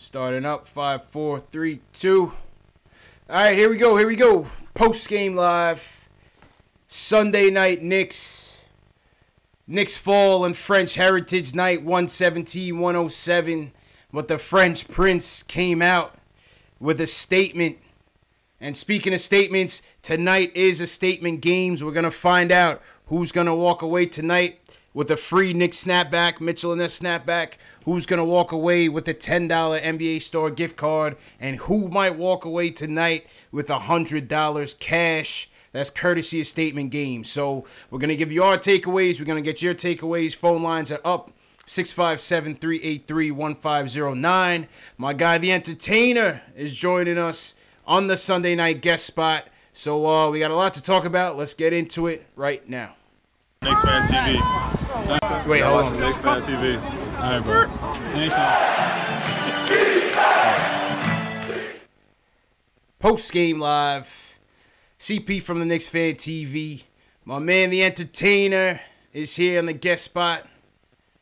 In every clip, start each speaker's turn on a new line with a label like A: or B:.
A: Starting up, 5, 4, 3, 2. All right, here we go. Post-game live. Sunday night Knicks. Knicks fall in French Heritage Night, 117-107. But the French Prince came out with a statement. And speaking of statements, tonight is a statement games. We're going to find out who's going to walk away tonight with a free Knicks snapback, Mitchell and Ness snapback. Who's going to walk away with a $10 NBA store gift card. And who might walk away tonight with $100 cash. That's courtesy of Statement Games. So we're going to give you our takeaways. We're going to get your takeaways. Phone lines are up. 657-383-1509. My guy, the Entertainer, is joining us on the Sunday night guest spot. So we got a lot to talk about. Let's get into it right now.
B: KnicksFanTV.
A: Wait, hold on.
B: KnicksFanTV.
C: All right, bro.
A: Post-game live. CP from the KnicksFanTV. My man, the Entertainer, is here on the guest spot.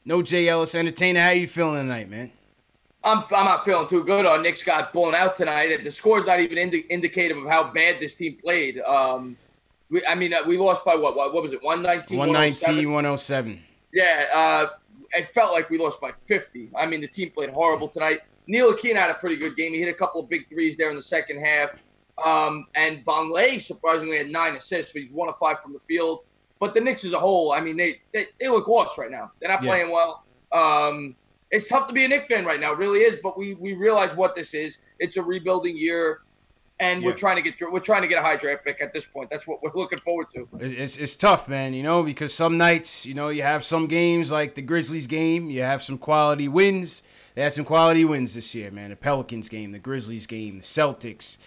A: No Jay Ellis. Entertainer, how you feeling tonight, man?
D: I'm not feeling too good. Our Knicks got blown out tonight. The score's not even indicative of how bad this team played. We lost by what was it? 119,
A: 107.
D: Yeah, it felt like we lost by 50. I mean, the team played horrible tonight. Ntilikina had a pretty good game. He hit a couple of big threes there in the second half. And Vonleh surprisingly had 9 assists, but he's 1 of 5 from the field. But the Knicks as a whole, I mean, they look lost right now. They're not playing well. It's tough to be a Knicks fan right now, it really is. But we realize what this is. It's a rebuilding year, and we're trying to get through. We're trying to get a high draft pick at this point. That's what we're looking forward to.
A: It's tough, man. Because some nights, you have some games like the Grizzlies game. You have some quality wins. They had some quality wins this year, man. The Pelicans game, the Grizzlies game, the Celtics.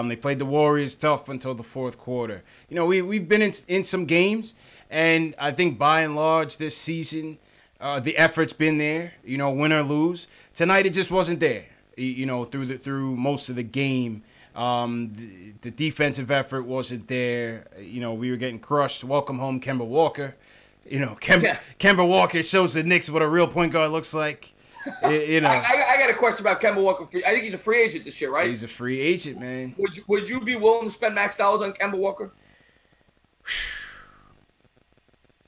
A: They played the Warriors tough until the fourth quarter. We've been in some games, and I think by and large this season, the effort's been there. Win or lose. Tonight it just wasn't there. Through most of the game, the defensive effort wasn't there. We were getting crushed. Welcome home, Kemba Walker. Kemba Walker shows the Knicks what a real point guard looks like. I
D: got a question about Kemba Walker. I think he's a free agent this year, right?
A: He's a free agent, man.
D: Would you be willing to spend max dollars on Kemba Walker?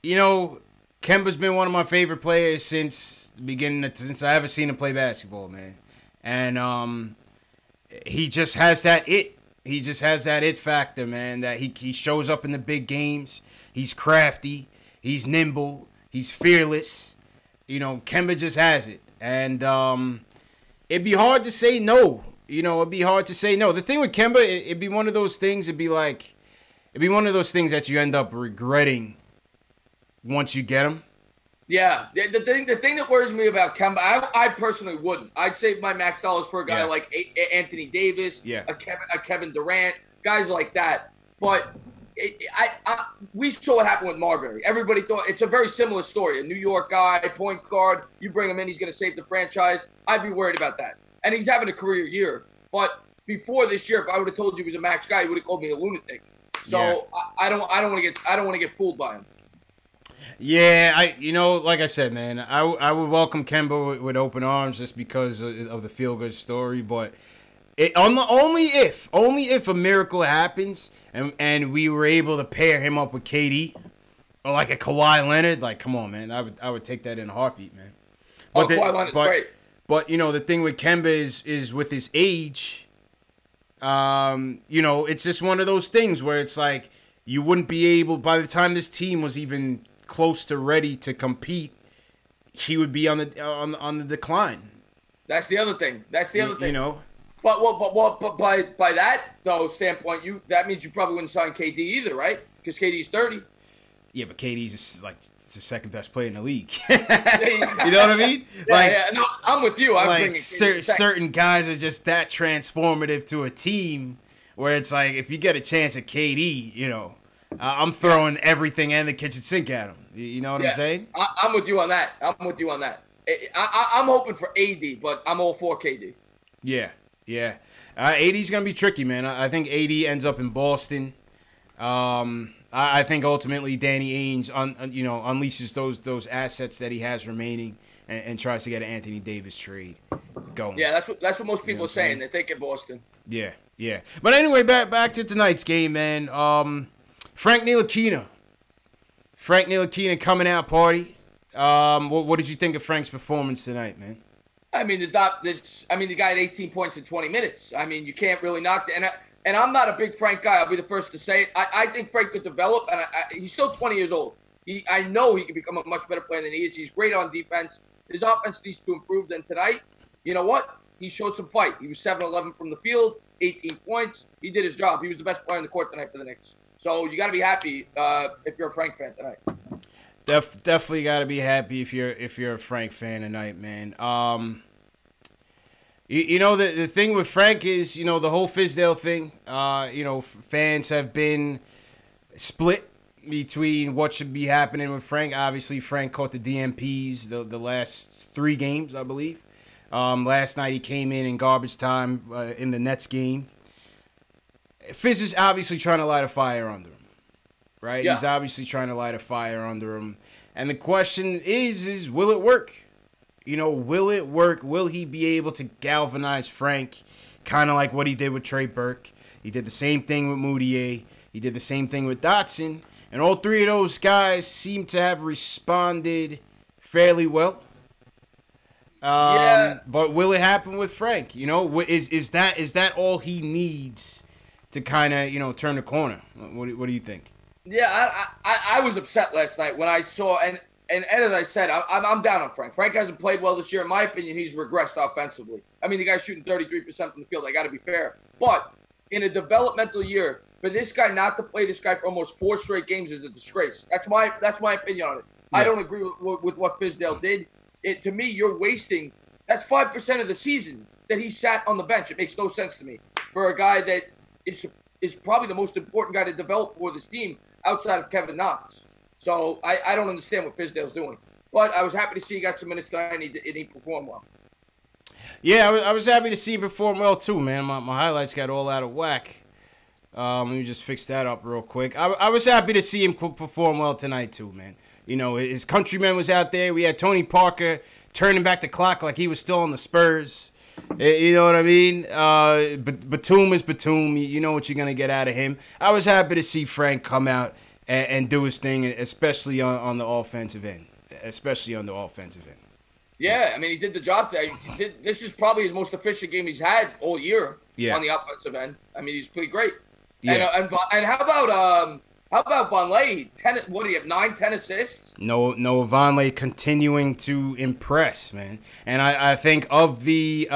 A: Kemba's been one of my favorite players since the beginning, since I ever seen him play basketball, man. And he just has that it. He just has that it factor, man, that he shows up in the big games. He's crafty. He's nimble. He's fearless. Kemba just has it. And it'd be hard to say no. It'd be hard to say no. The thing with Kemba, it'd be one of those things. It'd be one of those things that you end up regretting once you get him.
D: Yeah. The thing that worries me about Kemba, I personally wouldn't. I'd save my max dollars for a guy like Anthony Davis, a Kevin Durant, guys like that. But we saw what happened with Marbury. Everybody thought it's a very similar story. A New York guy, point guard, you bring him in, he's going to save the franchise. I'd be worried about that. And he's having a career year. But before this year, if I would have told you he was a max guy, you would have called me a lunatic. So I don't want to get fooled by him.
A: Yeah, like I said, man, I would welcome Kemba with open arms just because of the feel-good story. But only if a miracle happens and we were able to pair him up with KD or like a Kawhi Leonard, like, come on, man, I would take that in a heartbeat, man. But
D: Kawhi Leonard's great.
A: But the thing with Kemba is with his age, it's just one of those things where it's like you wouldn't be able, by the time this team was even close to ready to compete, he would be on the decline.
D: That's the other thing. But by that though standpoint, that means you probably wouldn't sign KD either, right? Because KD's 30.
A: Yeah, but KD's like the second best player in the league. You know what I mean?
D: No, I'm with you.
A: Certain guys are just that transformative to a team where it's like if you get a chance at KD, I'm throwing everything and the kitchen sink at him. You know what I'm saying?
D: I'm with you on that. I'm hoping for AD, but I'm all for KD.
A: Yeah. AD's going to be tricky, man. I think AD ends up in Boston. I think ultimately Danny Ainge unleashes those assets that he has remaining and tries to get an Anthony Davis trade. going.
D: Yeah, that's what most people are saying. They think in Boston.
A: Yeah, yeah. But anyway, back to tonight's game, man. Frank Ntilikina. Frank Ntilikina coming out party. What did you think of Frank's performance tonight, man?
D: I mean, the guy had 18 points in 20 minutes. I mean, you can't really knock that. And I'm not a big Frank guy. I'll be the first to say it. I think Frank could develop, and he's still 20 years old. I know he can become a much better player than he is. He's great on defense. His offense needs to improve. Then tonight, you know what? He showed some fight. He was 7-11 from the field, 18 points. He did his job. He was the best player on the court tonight for the Knicks. So you got to be happy if you're a Frank fan tonight.
A: Definitely got to be happy if you're a Frank fan tonight, man. The thing with Frank is, the whole Fizdale thing. Fans have been split between what should be happening with Frank. Obviously, Frank caught the DMPs the last 3 games, I believe. Last night he came in garbage time in the Nets game. Fizz is obviously trying to light a fire under him, right? Yeah. He's obviously trying to light a fire under him. And the question is will it work? Will it work? Will he be able to galvanize Frank, kind of like what he did with Trey Burke? He did the same thing with Moutier. He did the same thing with Dotson. And all 3 of those guys seem to have responded fairly well. But will it happen with Frank? Is that all he needs to kind of, turn the corner? What do you think?
D: Yeah, I was upset last night when I saw, and as I said, I'm down on Frank. Frank hasn't played well this year. In my opinion, he's regressed offensively. I mean, the guy's shooting 33% from the field. I got to be fair. But in a developmental year, for this guy not to play this guy for almost 4 straight games is a disgrace. That's my opinion on it. Yeah. I don't agree with what Fizdale did. To me, you're wasting. That's 5% of the season that he sat on the bench. It makes no sense to me for a guy that is probably the most important guy to develop for this team outside of Kevin Knox. So I don't understand what Fizdale's doing. But I was happy to see he got some minutes tonight and he performed well.
A: Yeah, I was happy to see him perform well too, man. My highlights got all out of whack. Let me just fix that up real quick. I was happy to see him perform well tonight too, man. His countryman was out there. We had Tony Parker turning back the clock like he was still on the Spurs. You know what I mean? Batum is Batum. You know what you're going to get out of him. I was happy to see Frank come out and do his thing, especially on the offensive end.
D: Yeah, I mean, he did the job today. This is probably his most efficient game he's had all year on the offensive end. I mean, he's pretty great. Yeah. And how about Vonleh? What do you have? 9-10 assists?
A: No, Vonleh continuing to impress, man. And I think of the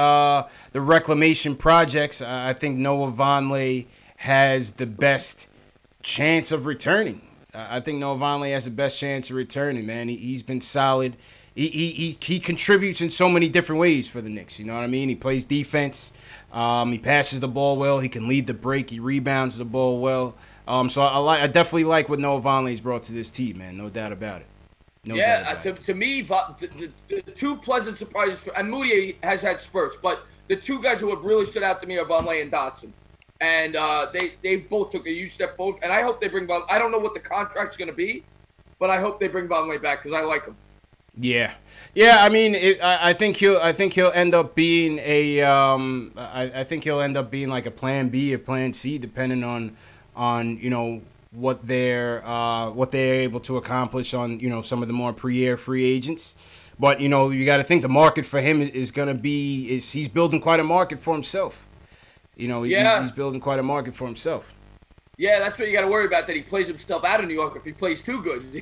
A: reclamation projects, I think Noah Vonleh has the best chance of returning. I think Noah Vonleh has the best chance of returning, man. He's been solid. He contributes in so many different ways for the Knicks. You know what I mean? He plays defense. He passes the ball well. He can lead the break. He rebounds the ball well. So I definitely like what Noah Vonleh's brought to this team, man. No doubt about it.
D: To me, the 2 pleasant surprises, and Moutier has had spurts, but the 2 guys who have really stood out to me are Vonleh and Dotson. And they both took a huge step forward. And I hope they bring Vonleh. I don't know what the contract's going to be, but I hope they bring Vonleh back because I like him.
A: Yeah. I mean, I think he'll end up being I think he'll end up being like a plan B or plan C, depending on what they're able to accomplish on some of the more pre-air free agents. But you got to think the market for him is going to be he's building quite a market for himself. He's building quite a market for himself.
D: Yeah, that's what you got to worry about, that he plays himself out of New York if he plays too good.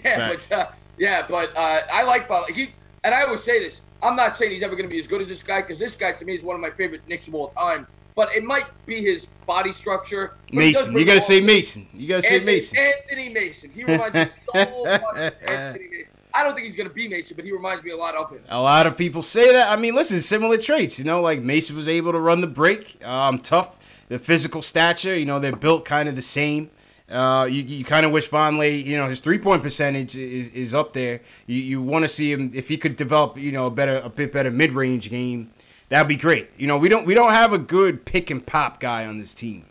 D: Yeah, but I like Vonleh. And I always say this, I'm not saying he's ever going to be as good as this guy, because this guy to me is one of my favorite Knicks of all time. But it might be his body structure.
A: Mason. You got to say Mason.
D: Anthony Mason. He reminds me so much of Anthony Mason. I don't think he's going to be Mason, but he reminds me a lot of him.
A: A lot of people say that. I mean, listen, similar traits. Like Mason was able to run the break. Tough. The physical stature, they're built kind of the same. You kind of wish Vonleh, his 3-point percentage is up there. You want to see him, if he could develop, a bit better mid-range game. That'd be great. We don't have a good pick and pop guy on this team.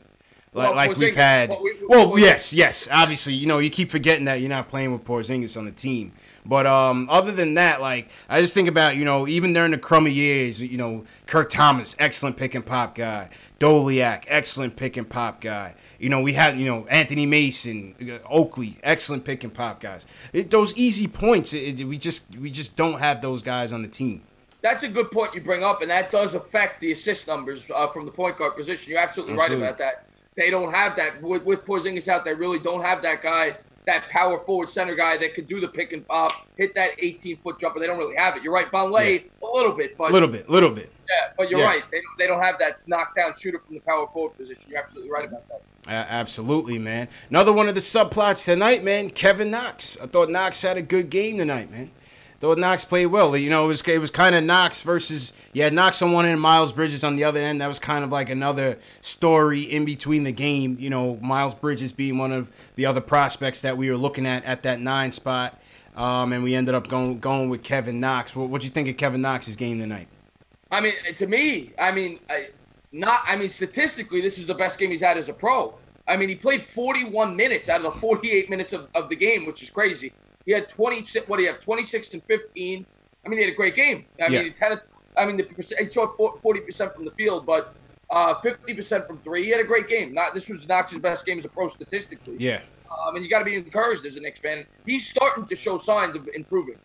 A: like we've had. Yes. Obviously, you keep forgetting that you're not playing with Porzingis on the team. But other than that, like, I just think about, even during the crummy years, Kirk Thomas, excellent pick and pop guy. Doliak, excellent pick and pop guy. We had, Anthony Mason, Oakley, excellent pick and pop guys. Those easy points, we just don't have those guys on the team.
D: That's a good point you bring up, and that does affect the assist numbers from the point guard position. You're absolutely right about that. They don't have that. With Porzingis out, they really don't have that guy, that power forward center guy that could do the pick and pop, hit that 18-foot jumper. They don't really have it. You're right, Vonleh, a little bit. But
A: little bit.
D: Yeah, but you're right. They don't have that knockdown shooter from the power forward position. You're absolutely right about that.
A: Absolutely, man. Another one of the subplots tonight, man, Kevin Knox. I thought Knox had a good game tonight, man. Though Knox played well. It was kind of Knox versus, Knox on one end, Miles Bridges on the other end. That was kind of like another story in between the game. Miles Bridges being one of the other prospects that we were looking at that 9 spot. And we ended up going with Kevin Knox. What'd you think of Kevin Knox's game tonight?
D: I mean, to me, statistically, this is the best game he's had as a pro. I mean, he played 41 minutes out of the 48 minutes of the game, which is crazy. He had 26 and 15. I mean, he had a great game. He shot 40% from the field, but 50% from 3. He had a great game. This was Knox's best game as a pro statistically.
A: Yeah.
D: And you got to be encouraged as a Knicks fan. He's starting to show signs of improving.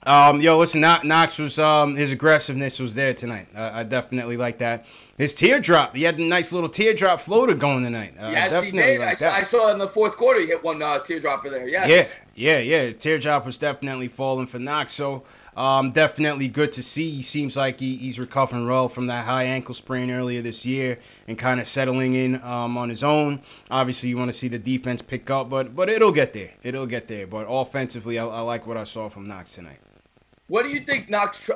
A: Listen, Knox was his aggressiveness was there tonight. I definitely like that. His teardrop, he had a nice little teardrop floater going tonight.
D: Yes, he did. I saw in the fourth quarter he hit one teardropper there. Yes.
A: Yeah. Teardrop was definitely falling for Knox. So definitely good to see. He seems like he's recovering well from that high ankle sprain earlier this year and kind of settling in on his own. Obviously, you want to see the defense pick up, but it'll get there. But offensively, I like what I saw from Knox tonight.
D: What do you think Knox,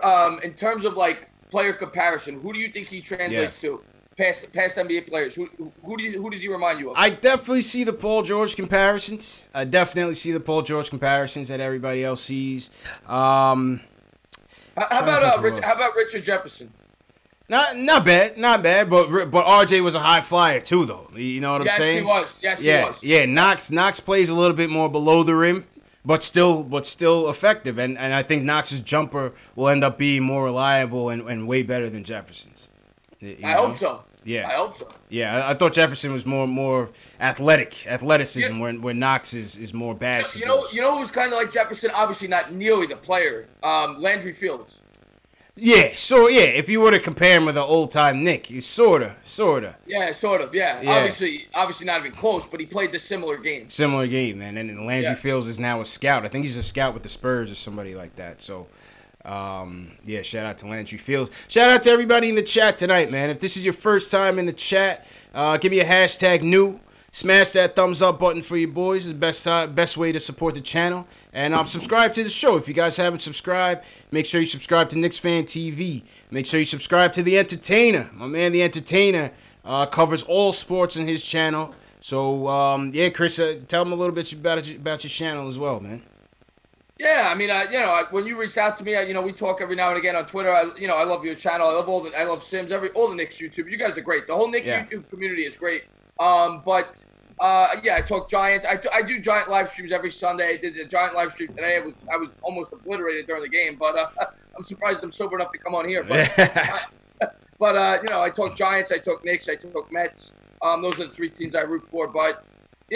D: in terms of like player comparison, who do you think he translates to past NBA players? Who does he remind you of?
A: I definitely see the Paul George comparisons. That everybody else sees. How
D: about Richard Jefferson?
A: Not bad. But RJ was a high flyer too, though. You know what I'm saying?
D: Yes, he was.
A: Yeah. Knox plays a little bit more below the rim. But still effective, and I think Knox's jumper will end up being more reliable and way better than Jefferson's.
D: I hope so.
A: Yeah,
D: I hope so.
A: Yeah, I thought Jefferson was more athleticism, where Knox is more basketball.
D: You know who was kind of like Jefferson? Obviously not nearly the player. Landry Fields.
A: Yeah, if you were to compare him with an old-time Knick, he's sorta.
D: Yeah, sort of, yeah. Obviously not even close, but he played the similar game.
A: Man. And Landry Fields is now a scout. I think he's a scout with the Spurs or somebody like that. So, shout out to Landry Fields. Shout out to everybody in the chat tonight, man. If this is your first time in the chat, give me a hashtag new. Smash that thumbs up button for you boys. It's the best way to support the channel. And subscribe to the show. If you guys haven't subscribed, make sure you subscribe to KnicksFanTV. Make sure you subscribe to The Entertainer. My man, The Entertainer, covers all sports on his channel. So, Chris, tell them a little bit about your channel as well, man.
D: Yeah, I mean, when you reached out to me, we talk every now and again on Twitter. I love your channel. I love Sims. All the Knicks YouTube. You guys are great. The whole Knicks YouTube community is great. I talk Giants. I do Giant live streams every Sunday. I did the Giant live stream today. I was almost obliterated during the game, but I'm surprised I'm sober enough to come on here. But I talk Giants. I talk Knicks. I talk Mets. Those are the 3 teams I root for. But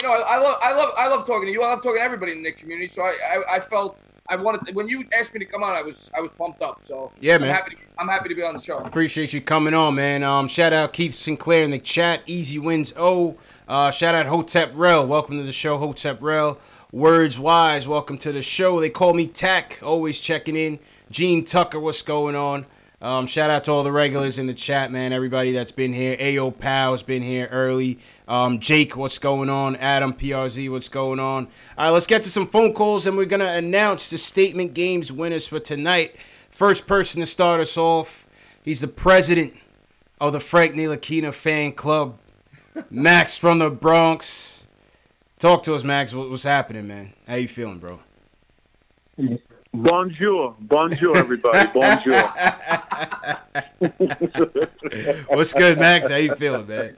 D: I love talking to you. I love talking to everybody in the Knicks community. So I felt I wanted when you asked me to come on, I was pumped up. So
A: yeah, man.
D: I'm happy to be on the show.
A: Appreciate you coming on, man. Shout out Keith Sinclair in the chat. Easy wins. Shout out Hotep Rel. Welcome to the show, Hotep Rel. Words Wise. Welcome to the show. They call me Tack. Always checking in. Gene Tucker. What's going on? Shout out to all the regulars in the chat, man. Everybody that's been here. Ayo Pow's been here early. Jake, what's going on? Adam, PRZ, what's going on? All right, let's get to some phone calls, and we're going to announce the Statement Games winners for tonight. First person to start us off, he's the president of the Frank Ntilikina fan club, Max from the Bronx. Talk to us, Max. What's happening, man? How you feeling, bro?
B: Bonjour, everybody. Bonjour.
A: What's good, Max? How you feeling, man?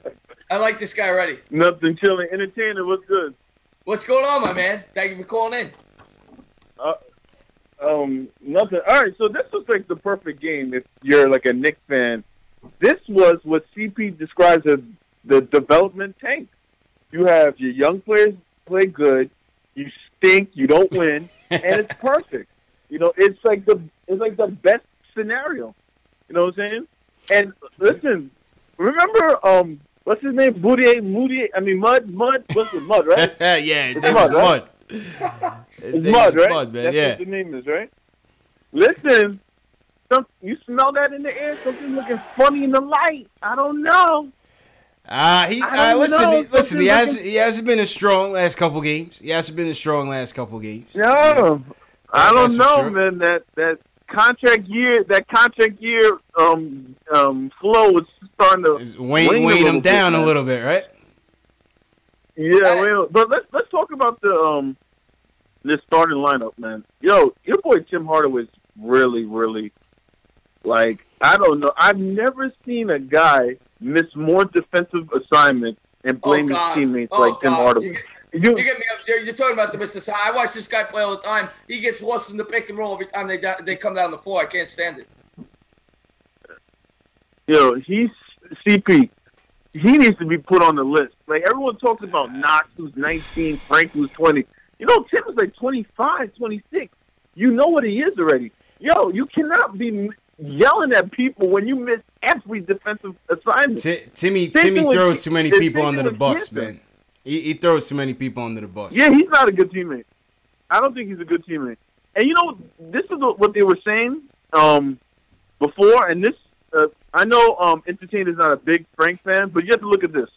D: I like this guy already.
B: Nothing, chilling. Entertainer, what's good?
D: What's going on, my man? Thank you for calling in.
B: Nothing. All right, so this was like the perfect game if you're like a Knicks fan. This was what CP describes as the development tank. You have your young players play good, you stink, you don't win, and it's perfect. You know, it's like the best scenario. You know what I'm saying? And listen, remember what's his name? Mud. What's it? Mud, right?
A: Yeah, his name is Mud.
B: It's Mud, right?
A: Mud, man.
B: That's what the name is, right? Listen, you smell that in the air? Something looking funny in the light. I don't know.
A: Listen. He hasn't been as strong last couple games.
B: No,
A: Yeah.
B: I don't know,
A: sure.
B: man. That contract year flow was starting to
A: wane him down a little bit, right?
B: Yeah, well, but let's talk about this starting lineup, man. Yo, your boy Tim Hardaway is really, really, like, I don't know. I've never seen a guy miss more defensive assignments and blame his teammates like Tim Hardaway.
D: You get me up there. You're talking about the Mr. Side. I watch this guy play all the time. He gets lost in the pick and roll every time they come down the floor. I can't stand it.
B: Yo, he's CP. He needs to be put on the list. Like, everyone talks about Knox, who's 19, Frank, who's 20. You know, Tim is like 25, 26. You know what he is already. Yo, you cannot be yelling at people when you miss every defensive assignment.
A: Timmy throws too many people under the bus, man. He throws too many people under the bus.
B: Yeah, he's not a good teammate. I don't think he's a good teammate. And you know, this is what they were saying before, and this, I know Entertainer's not a big Frank fan, but you have to look at this.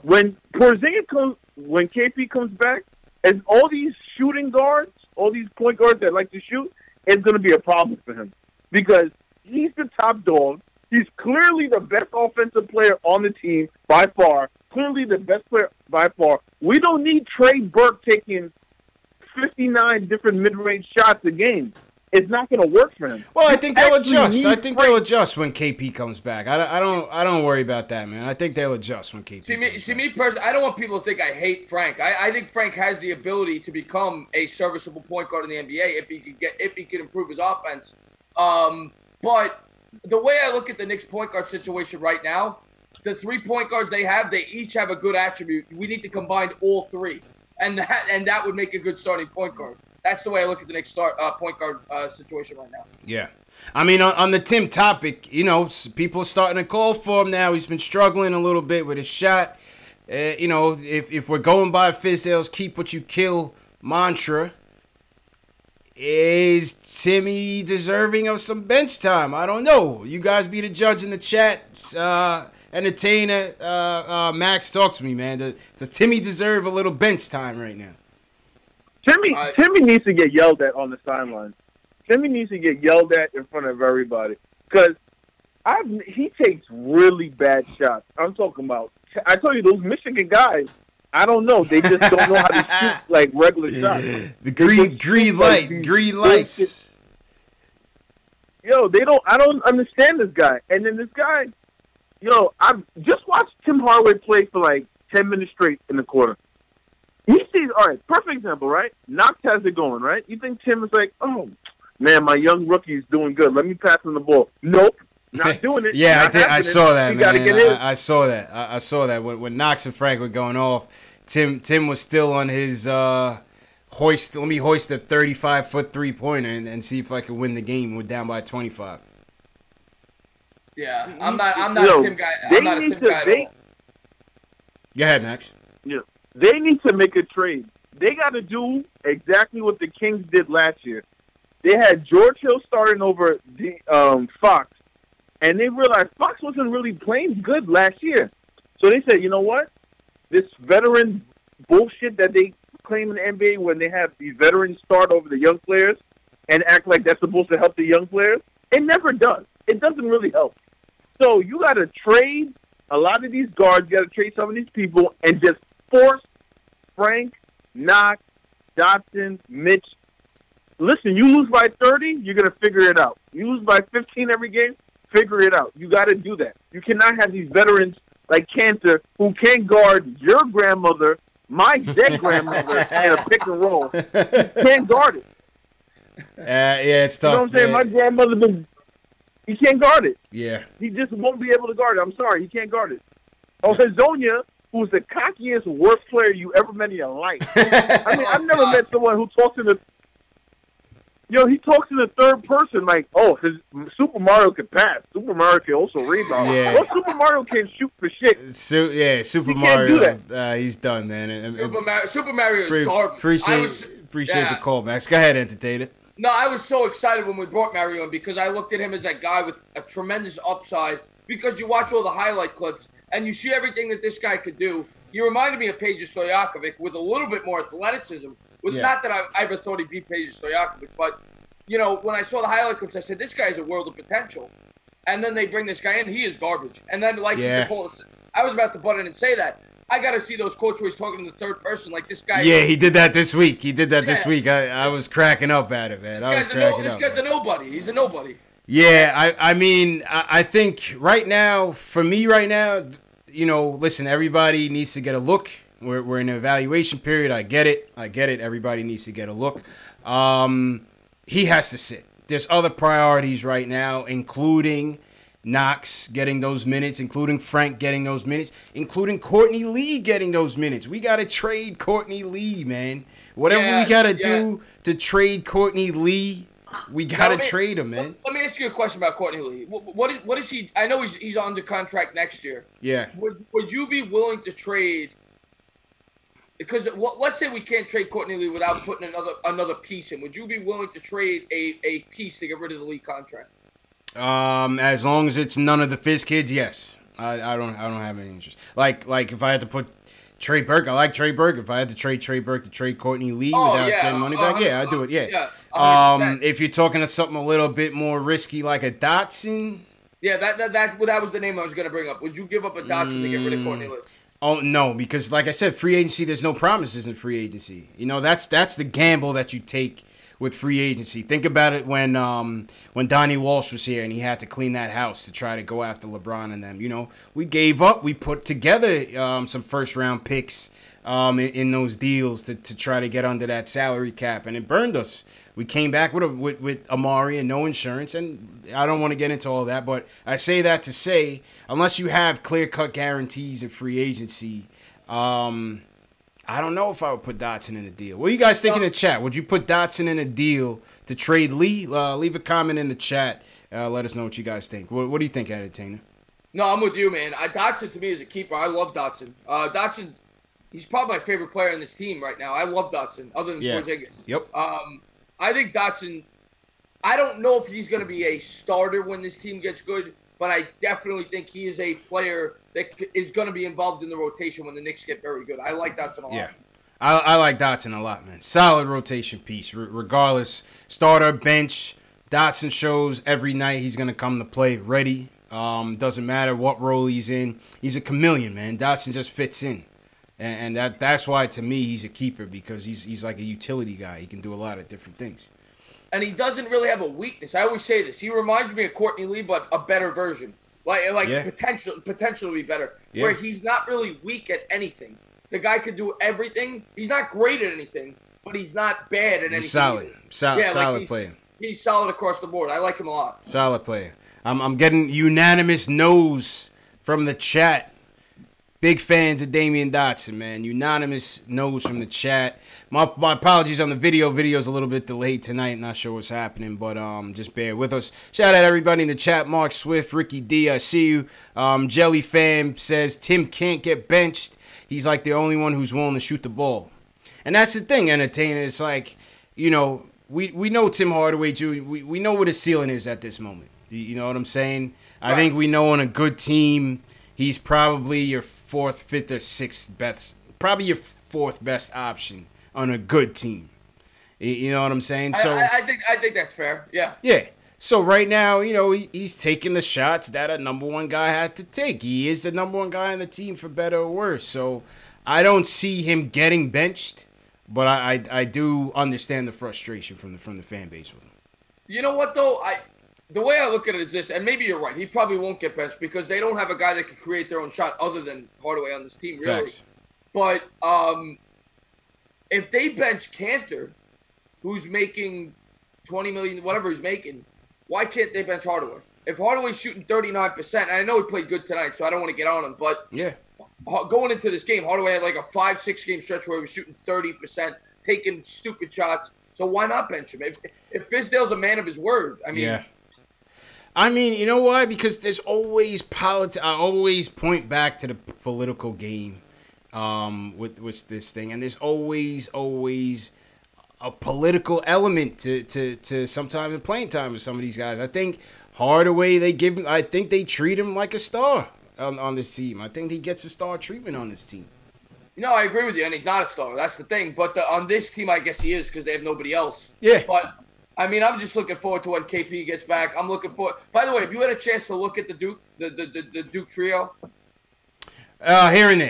B: When KP comes back, and all these shooting guards, all these point guards that like to shoot, it's going to be a problem for him. Because he's the top dog. He's clearly the best offensive player on the team by far. Clearly the best player by far. We don't need Trey Burke taking 59 different mid-range shots a game. It's not going to work for him.
A: Well, I think they'll adjust. They'll adjust when KP comes back. I don't worry about that, man. I think they'll adjust when KP comes back.
D: Me personally, I don't want people to think I hate Frank. I think Frank has the ability to become a serviceable point guard in the NBA if he can improve his offense. But the way I look at the Knicks point guard situation right now, the 3 point guards they each have a good attribute. We need to combine all 3, and that would make a good starting point guard. That's the way I look at the Knicks point guard situation right now.
A: Yeah. I mean, on the Tim topic, you know, people are starting to call for him now. He's been struggling a little bit with his shot. You know, if we're going by Fizdale's keep what you kill mantra, is Timmy deserving of some bench time? I don't know. You guys be the judge in the chat. Entertainer, Max, talk to me, man. Does Timmy deserve a little bench time right now?
B: Timmy needs to get yelled at on the sideline. Timmy needs to get yelled at in front of everybody. Because he takes really bad shots. I'm talking about, I told you, those Michigan guys, I don't know. They just don't know how to shoot like regular shots.
A: The green lights.
B: Yo, I don't understand this guy. And then this guy, yo, I've just watched Tim Hardaway play for like 10 minutes straight in the quarter. He sees, all right, perfect example, right? Knox has it going, right? You think Tim is like, oh, man, my young rookie's doing good. Let me pass him the ball. Nope. Not doing it.
A: Yeah, I saw that, man. I saw that. I saw that. When Knox and Frank were going off, Tim was still on his hoist. Let me hoist a 35-foot three-pointer and see if I can win the game. We're down by 25.
D: Yeah, I'm not a Tim guy. I'm not a Tim guy at all.
A: Go ahead, Max.
B: Yeah. They need to make a trade. They got to do exactly what the Kings did last year. They had George Hill starting over the Fox, and they realized Fox wasn't really playing good last year. So they said, you know what? This veteran bullshit that they claim in the NBA when they have these veterans start over the young players and act like that's supposed to help the young players, it never does. It doesn't really help. So you got to trade a lot of these guards. You got to trade some of these people and just force Frank, Knox, Dotson, Mitch. Listen, you lose by 30, you're going to figure it out. You lose by 15 every game, figure it out. You got to do that. You cannot have these veterans like Cantor who can't guard your grandmother, my dead grandmother, in a pick and roll. He can't guard it.
A: Yeah, it's tough.
B: You know what I'm saying? My grandmother, he can't guard it.
A: Yeah.
B: He just won't be able to guard it. I'm sorry, he can't guard it. Hazonia, who's the cockiest, worst player you ever met in your life. I mean, I've never met someone who talks in the... he talks in the third person like, his Super Mario can pass. Super Mario can also rebound.
A: Yeah.
B: Well, Super Mario can't shoot for shit.
A: Super Mario. He's done, man.
D: Super Mario is garbage.
A: Appreciate the call, Max. Go ahead, Entertainer.
D: No, I was so excited when we brought Mario in because I looked at him as that guy with a tremendous upside because you watch all the highlight clips and you see everything that this guy could do. He reminded me of Peja Stojakovic with a little bit more athleticism. Not that I ever thought he'd beat Peja Stojakovic, but, when I saw the highlight clips, I said, this guy has a world of potential. And then they bring this guy in, he is garbage. And then, Nicole, I was about to butt in and say that. I got to see those quotes where he's talking in the third person like this guy.
A: Yeah, he did that this week. This week. I was cracking up at it, man.
D: This guy's a nobody. He's a nobody.
A: Yeah, I think right now, for me right now, listen, everybody needs to get a look. We're in an evaluation period. I get it. Everybody needs to get a look. He has to sit. There's other priorities right now, including Knox getting those minutes, including Frank getting those minutes, including Courtney Lee getting those minutes. We got to trade Courtney Lee, man. Whatever we got to do to trade Courtney Lee, we got to trade him, man.
D: Let me ask you a question about Courtney Lee. What is he? I know he's under contract next year.
A: Yeah.
D: Would you be willing to trade? Because let's say we can't trade Courtney Lee without putting another piece in. Would you be willing to trade a piece to get rid of the Lee contract?
A: As long as it's none of the Fizz kids, yes. I don't have any interest. Like if I had to put Trey Burke, I like Trey Burke. If I had to trade Trey Burke to trade Courtney Lee without getting money back, I'd do it. Yeah. If you're talking something a little bit more risky, like a Dotson. Yeah,
D: that was the name I was going to bring up. Would you give up a Dotson to get rid of Courtney Lee?
A: Oh no, because like I said, free agency. There's no promises in free agency. That's the gamble that you take with free agency. Think about it when Donnie Walsh was here and he had to clean that house to try to go after LeBron and them. We gave up. We put together some first round picks in those deals to try to get under that salary cap, and it burned us. We came back with Amari and no insurance, and I don't want to get into all that, but I say that to say, unless you have clear-cut guarantees in free agency, I don't know if I would put Dotson in a deal. What do you guys think in the chat? Would you put Dotson in a deal to trade Lee? Leave a comment in the chat. Let us know what you guys think. What do you think, Entertainer?
D: No, I'm with you, man. Dotson, to me, is a keeper. I love Dotson. Dotson, he's probably my favorite player in this team right now. I love Dotson, other than Porzingis.
A: Yep.
D: I think Dotson, I don't know if he's going to be a starter when this team gets good, but I definitely think he is a player that is going to be involved in the rotation when the Knicks get very good. I like Dotson a lot.
A: Yeah, I like Dotson a lot, man. Solid rotation piece, regardless. Starter, bench, Dotson shows every night he's going to come to play ready. Doesn't matter what role he's in. He's a chameleon, man. Dotson just fits in. And that's why, to me, he's a keeper, because he's like a utility guy. He can do a lot of different things.
D: And he doesn't really have a weakness. I always say this. He reminds me of Courtney Lee, but a better version. Potential to be better. Yeah. Where he's not really weak at anything. The guy could do everything. He's not great at anything, but he's not bad at anything.
A: He's solid player.
D: He's solid across the board. I like him a lot.
A: Solid player. I'm getting unanimous no's from the chat. Big fans of Damian Dotson, man. Unanimous no's from the chat. My apologies on the video. Video's a little bit delayed tonight. Not sure what's happening, but just bear with us. Shout out everybody in the chat. Mark Swift, Ricky D, I see you. Jelly Fam says Tim can't get benched. He's like the only one who's willing to shoot the ball. And that's the thing, Entertainer. It's like, we know Tim Hardaway Jr. We know what his ceiling is at this moment. You know what I'm saying? Right. I think we know on a good team, he's probably your fourth, fifth, or sixth best. Probably your fourth best option on a good team. You know what I'm saying? So
D: I think that's fair. Yeah.
A: Yeah. So right now, he's taking the shots that a number one guy had to take. He is the number one guy on the team, for better or worse. So I don't see him getting benched, but I do understand the frustration from the fan base with him.
D: You know what though? the way I look at it is this, and maybe you're right. He probably won't get benched because they don't have a guy that can create their own shot other than Hardaway on this team, really.
A: Facts.
D: But if they bench Kanter, who's making $20 million, whatever he's making, why can't they bench Hardaway? If Hardaway's shooting 39%, and I know he played good tonight, so I don't want to get on him, but
A: yeah,
D: going into this game, Hardaway had like a 5-6 game stretch where he was shooting 30%, taking stupid shots. So why not bench him? If Fizdale's a man of his word, I mean.
A: Yeah. I mean, you know why? Because there's always politics. I always point back to the political game with this thing. And there's always a political element to sometimes the playing time with some of these guys. I think Hardaway, I think they treat him like a star on this team. I think he gets a star treatment on this team.
D: No, I agree with you, and he's not a star. That's the thing. But on this team, I guess he is because they have nobody else.
A: Yeah.
D: But, I mean, I'm just looking forward to when KP gets back. I'm looking forward. By the way, have you had a chance to look at the Duke trio?
A: Here and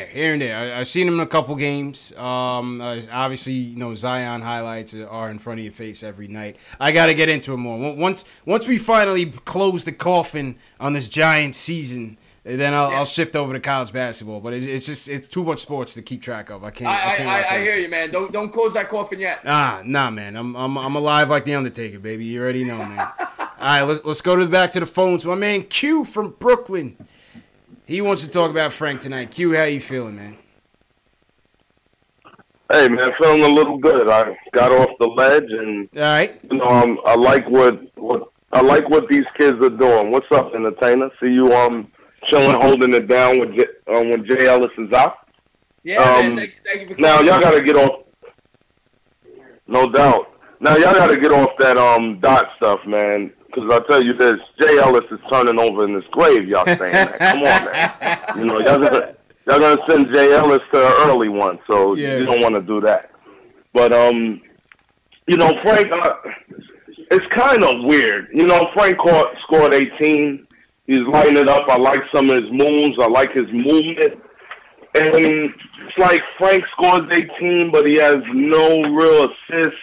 A: there. I've seen him in a couple games. Obviously, you know, Zion highlights are in front of your face every night. I got to get into it more. Once we finally close the coffin on this Giant season, then I'll shift over to college basketball. But it's too much sports to keep track of. I can't.
D: I hear you, man. Don't close that coffin yet.
A: Nah, man. I'm alive like the Undertaker, baby. You already know, man. All right, let's go back to the phones. My man Q from Brooklyn. He wants to talk about Frank tonight. Q, how you feeling, man?
C: Hey, man, feeling a little good. I got off the ledge, and
A: all right.
C: You know, I like what these kids are doing. What's up, entertainer? See you chilling, holding it down when Jay Ellis is out.
D: Yeah, man. Thank you for
C: now y'all gotta get off. No doubt. Now y'all gotta get off that dot stuff, man. Because I'll tell you this, Jay Ellis is turning over in his grave. Y'all saying that? Come on, man. You know, y'all gonna send Jay Ellis to an early one, so you don't want to do that. But you know, Frank, it's kind of weird. You know, Frank scored 18. He's lighting it up. I like some of his moves. I like his movement. And it's like Frank scores 18, but he has no real assists.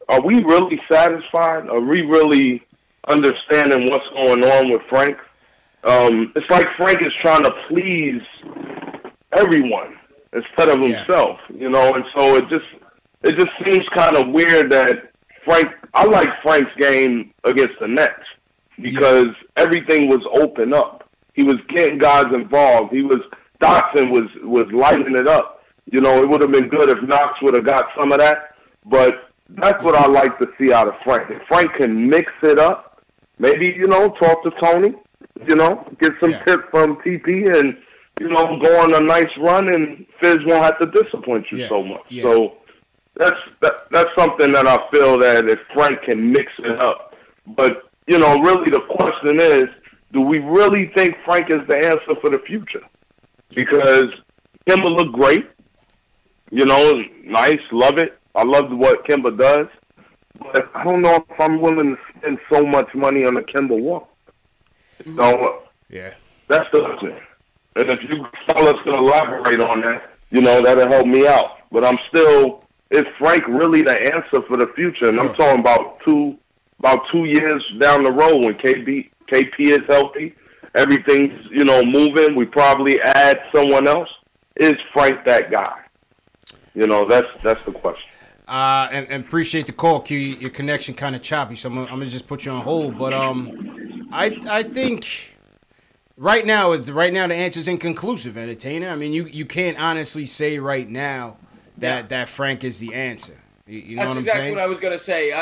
C: Are we really satisfied? Are we really understanding what's going on with Frank? It's like Frank is trying to please everyone instead of himself, you know. And so it just seems kind of weird that I like Frank's game against the Nets because everything was open up. He was getting guys involved. Dotson was lighting it up. You know, it would have been good if Knox would have got some of that, but that's what I like to see out of Frank. If Frank can mix it up, maybe, you know, talk to Tony, you know, get some tips from TP and, you know, go on a nice run and Fizz won't have to disappoint you so much. Yeah. So that's something that I feel that if Frank can mix it up. But, you know, really the question is, do we really think Frank is the answer for the future? Because Kemba looked great, you know, nice, love it. I love what Kemba does, but I don't know if I'm willing to spend so much money on a Kemba walk. So, that's the thing. And if you fellas can elaborate on that, you know, that'll help me out. But I'm still, is Frank really the answer for the future? And I'm talking about two years down the road when KP is healthy, everything's, you know, moving. We probably add someone else. Is Frank that guy? You know, that's the question.
A: And appreciate the call, Q. Your connection kind of choppy, so I'm gonna just put you on hold. But I think right now the answer's inconclusive, entertainer. I mean, you can't honestly say right now that Frank is the answer. You know what I'm saying? That's
D: exactly what I was gonna say.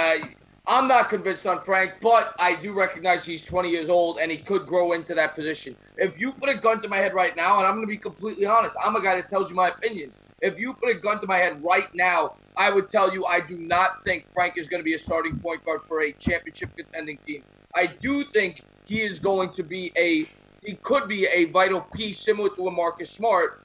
D: I'm not convinced on Frank, but I do recognize he's 20 years old and he could grow into that position. If you put a gun to my head right now, and I'm going to be completely honest, I'm a guy that tells you my opinion. If you put a gun to my head right now, I would tell you I do not think Frank is going to be a starting point guard for a championship contending team. I do think he is going to be he could be a vital piece similar to a Marcus Smart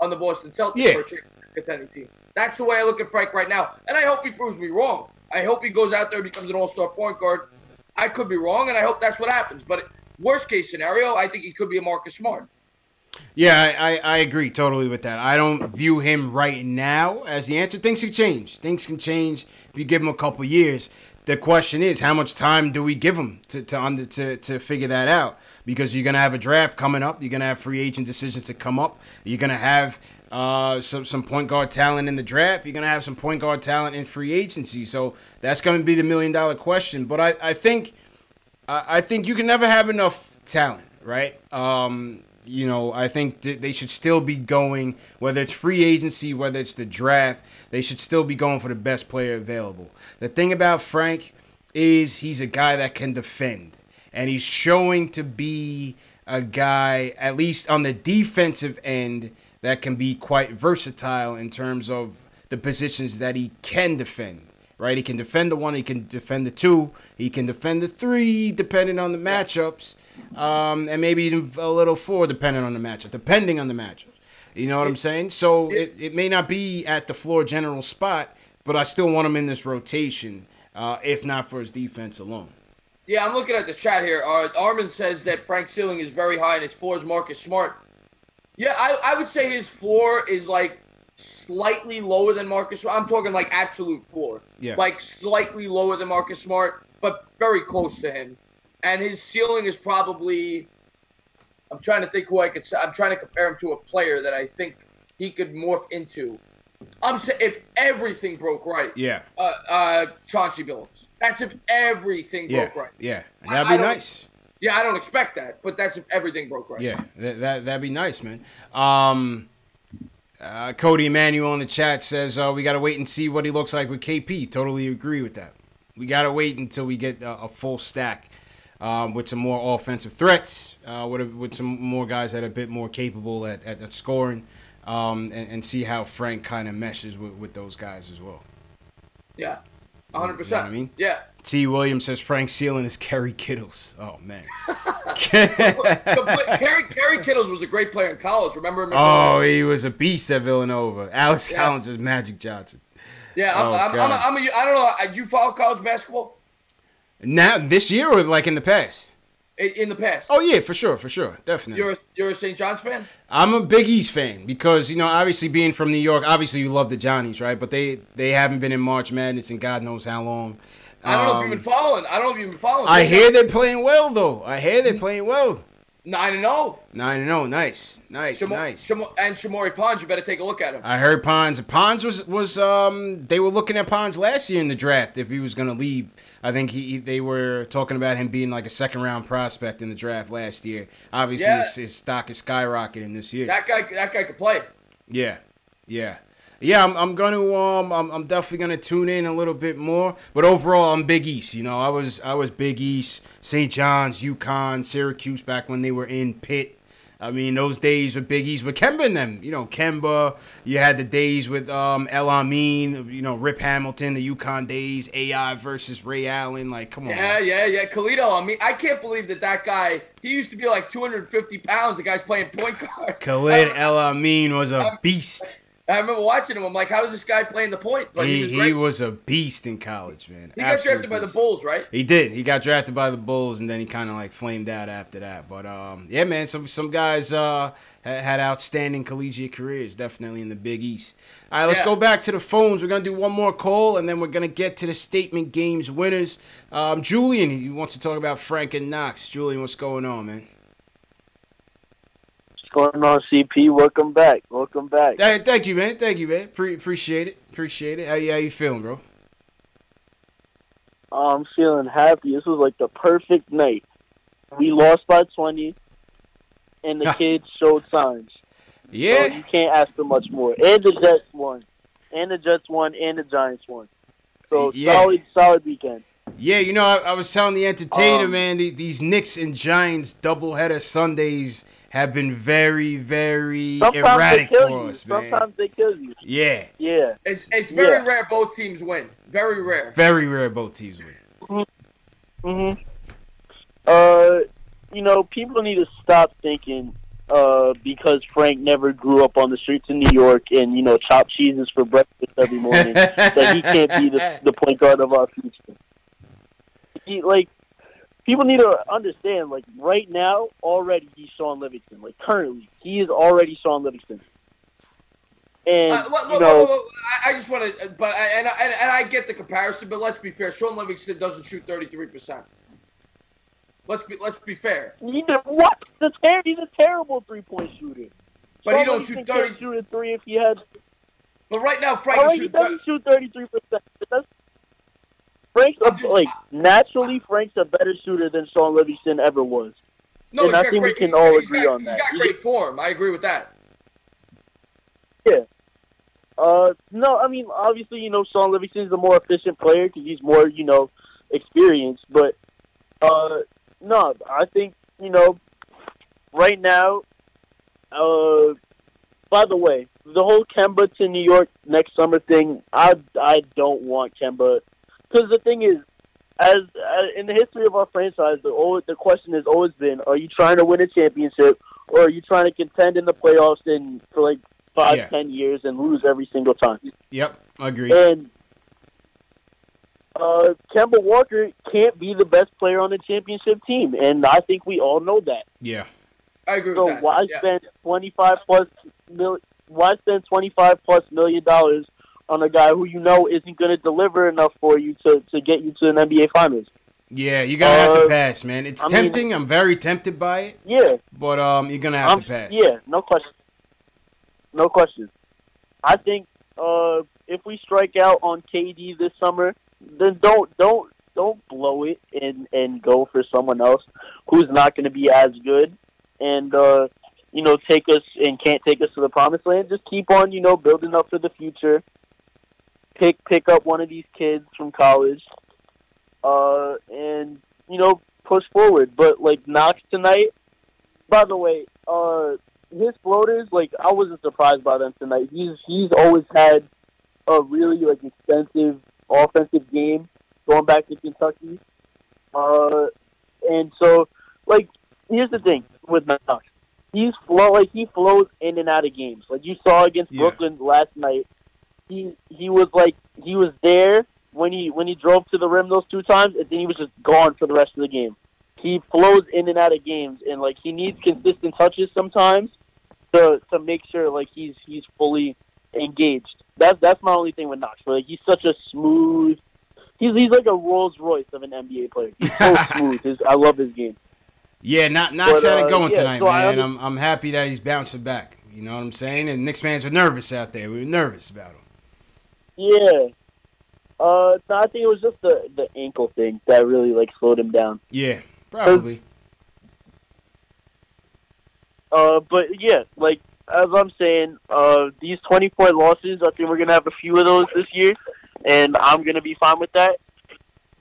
D: on the Boston Celtics for a championship contending team. That's the way I look at Frank right now, and I hope he proves me wrong. I hope he goes out there and becomes an all-star point guard. I could be wrong, and I hope that's what happens. But worst case scenario, I think he could be a Marcus Smart.
A: Yeah, I agree totally with that. I don't view him right now as the answer. Things can change. Things can change if you give him a couple years. the question is, how much time do we give him to figure that out? Because you're gonna have a draft coming up. You're gonna have free agent decisions to come up. You're gonna have some point guard talent in the draft. You're gonna have some point guard talent in free agency. So that's gonna be the $1 million question. But I think you can never have enough talent, right? I think they should still be going, whether it's free agency, whether it's the draft, they should still be going for the best player available. The thing about Frank is he's a guy that can defend, and he's showing to be a guy, at least on the defensive end, that can be quite versatile in terms of the positions that he can defend. Right, he can defend the 1, he can defend the 2, he can defend the 3, depending on the matchups, and maybe even a little 4, depending on the matchup. You know what I'm saying? So it may not be at the floor general spot, but I still want him in this rotation, if not for his defense alone.
D: Yeah, I'm looking at the chat here. Armin says that Frank's ceiling is very high and his floor is Marcus Smart. Yeah, I would say his floor is like slightly lower than Marcus Smart. I'm talking like absolute floor.
A: Yeah.
D: Like slightly lower than Marcus Smart, but very close to him. And his ceiling is probably, I'm trying to think who I could say. I'm trying to compare him to a player that I think he could morph into. I'm saying if everything broke right.
A: Yeah.
D: Chauncey Billups. That's if everything broke right.
A: Yeah. And that'd be nice.
D: Yeah, I don't expect that, but that's if everything broke right.
A: Yeah, that'd be nice, man. Cody Emanuel in the chat says we got to wait and see what he looks like with KP. Totally agree with that. We got to wait until we get a full stack with some more offensive threats, with some more guys that are a bit more capable at scoring, and see how Frank kind of meshes with those guys as well.
D: Yeah, 100%.
A: You know what I mean?
D: Yeah.
A: T. Williams says Frank Sealing is Kerry Kittles. Oh, man.
D: Kerry Kittles was a great player in college. Remember him?
A: Oh, he was a beast at Villanova. Alex Collins is Magic Johnson.
D: Yeah, I don't know. You follow college basketball?
A: Now, this year or like in the past?
D: In the past.
A: Oh, yeah, for sure. Definitely.
D: You're a St. John's fan?
A: I'm a Big East fan because, obviously being from New York, obviously you love the Johnnies, right? But they haven't been in March Madness in God knows how long.
D: I don't know if you've been following.
A: I hear they're playing well, though. 9-0. 9-0. Nice.
D: And Shamori Pons, you better take a look at him.
A: I heard Pons. Pons was they were looking at Pons last year in the draft if he was going to leave. I think they were talking about him being like a second-round prospect in the draft last year. Obviously, his stock is skyrocketing this year.
D: That guy could play.
A: Yeah. I'm definitely gonna tune in a little bit more. But overall, I'm Big East. I was Big East, St. John's, UConn, Syracuse back when they were in Pitt. I mean, those days with Big East with Kemba and them. Kemba. You had the days with El Amin. Rip Hamilton, the UConn days. AI versus Ray Allen. Like, come on.
D: Yeah. Khalid I can't believe that guy. He used to be like 250 pounds. The guy's playing point guard.
A: Khalid El Amin was a beast.
D: I remember watching him. I'm like, how is this guy playing the point? Like,
A: he was a beast in college, man.
D: He got drafted by the Bulls, right?
A: He did. He got drafted by the Bulls, and then he kind of like flamed out after that. But yeah, man, some guys had outstanding collegiate careers, definitely in the Big East. All right, let's go back to the phones. We're gonna do one more call, and then we're gonna get to the statement games winners. Julian, he wants to talk about Frank and Knox. Julian, what's going on, man?
E: What's going on, CP? Welcome back.
A: Hey, thank you, man. Appreciate it. How you feeling, bro?
E: I'm feeling happy. This was like the perfect night. We lost by 20, and the kids showed signs.
A: Yeah.
E: So you can't ask for much more. And the Jets won. And the Giants won. So solid weekend.
A: Yeah, I was telling the entertainer, man, these Knicks and Giants doubleheader Sundays have been very, very erratic for us, man.
E: Sometimes they kill you.
A: Yeah.
D: It's very rare both teams win. Very rare.
A: Very rare both teams win.
E: Mm-hmm. People need to stop thinking because Frank never grew up on the streets of New York and, chopped cheeses for breakfast every morning that he can't be the point guard of our future. People need to understand, right now, already he's Sean Livingston. Currently, he is already Sean Livingston. And
D: I just want to, but I get the comparison, but let's be fair. Sean Livingston doesn't shoot 33%. Let's be fair.
E: What? He's a terrible 3-point shooter.
D: But Sean he don't shoot 30.
E: Shoot a 3 if he had.
D: But right now, Frank
E: he doesn't shoot 33%. Naturally, Frank's a better shooter than Sean Livingston ever was.
D: No,
E: and I think we can all agree on that.
D: He's got great form. I agree with that.
E: Yeah. No, I mean, obviously, Sean Livingston's a more efficient player because he's more, experienced. But, no, I think, right now, by the way, the whole Kemba to New York next summer thing, I don't want Kemba. Because the thing is, as in the history of our franchise, the question has always been, are you trying to win a championship or are you trying to contend in the playoffs for 5-10 years and lose every single time?
A: Yep, I agree.
E: And Kemba Walker can't be the best player on the championship team, and I think we all know that.
A: Yeah.
D: I agree with that.
E: So why spend $25+ million on a guy who isn't going to deliver enough for you to get you to an NBA Finals?
A: Yeah, you're going to have to pass, man. It's tempting. I'm very tempted by it.
E: Yeah.
A: But you're going to have to pass.
E: Yeah, no question. No question. I think if we strike out on KD this summer, then don't blow it and go for someone else who's not going to be as good and take us and can't take us to the promised land. Just keep on building up for the future. Pick up one of these kids from college, and push forward. But Knox tonight, by the way, his floaters, I wasn't surprised by them tonight. He's always had a really extensive offensive game going back to Kentucky, and so here's the thing with Knox. He flows in and out of games. You saw against Brooklyn last night. He was there when he drove to the rim those 2 times, and then he was just gone for the rest of the game. He flows in and out of games, and he needs consistent touches sometimes to make sure he's fully engaged. That's my only thing with Knox. He's such a smooth. He's like a Rolls Royce of an NBA player. He's so smooth. I love his game.
A: Yeah, Knox had it going tonight, man. I'm happy that he's bouncing back. You know what I'm saying? And Knicks fans are nervous out there. We were nervous about him.
E: Yeah. No, I think it was just the ankle thing that really slowed him down.
A: Yeah, probably.
E: But yeah, as I'm saying, these 20-point losses, I think we're gonna have a few of those this year, and I'm gonna be fine with that.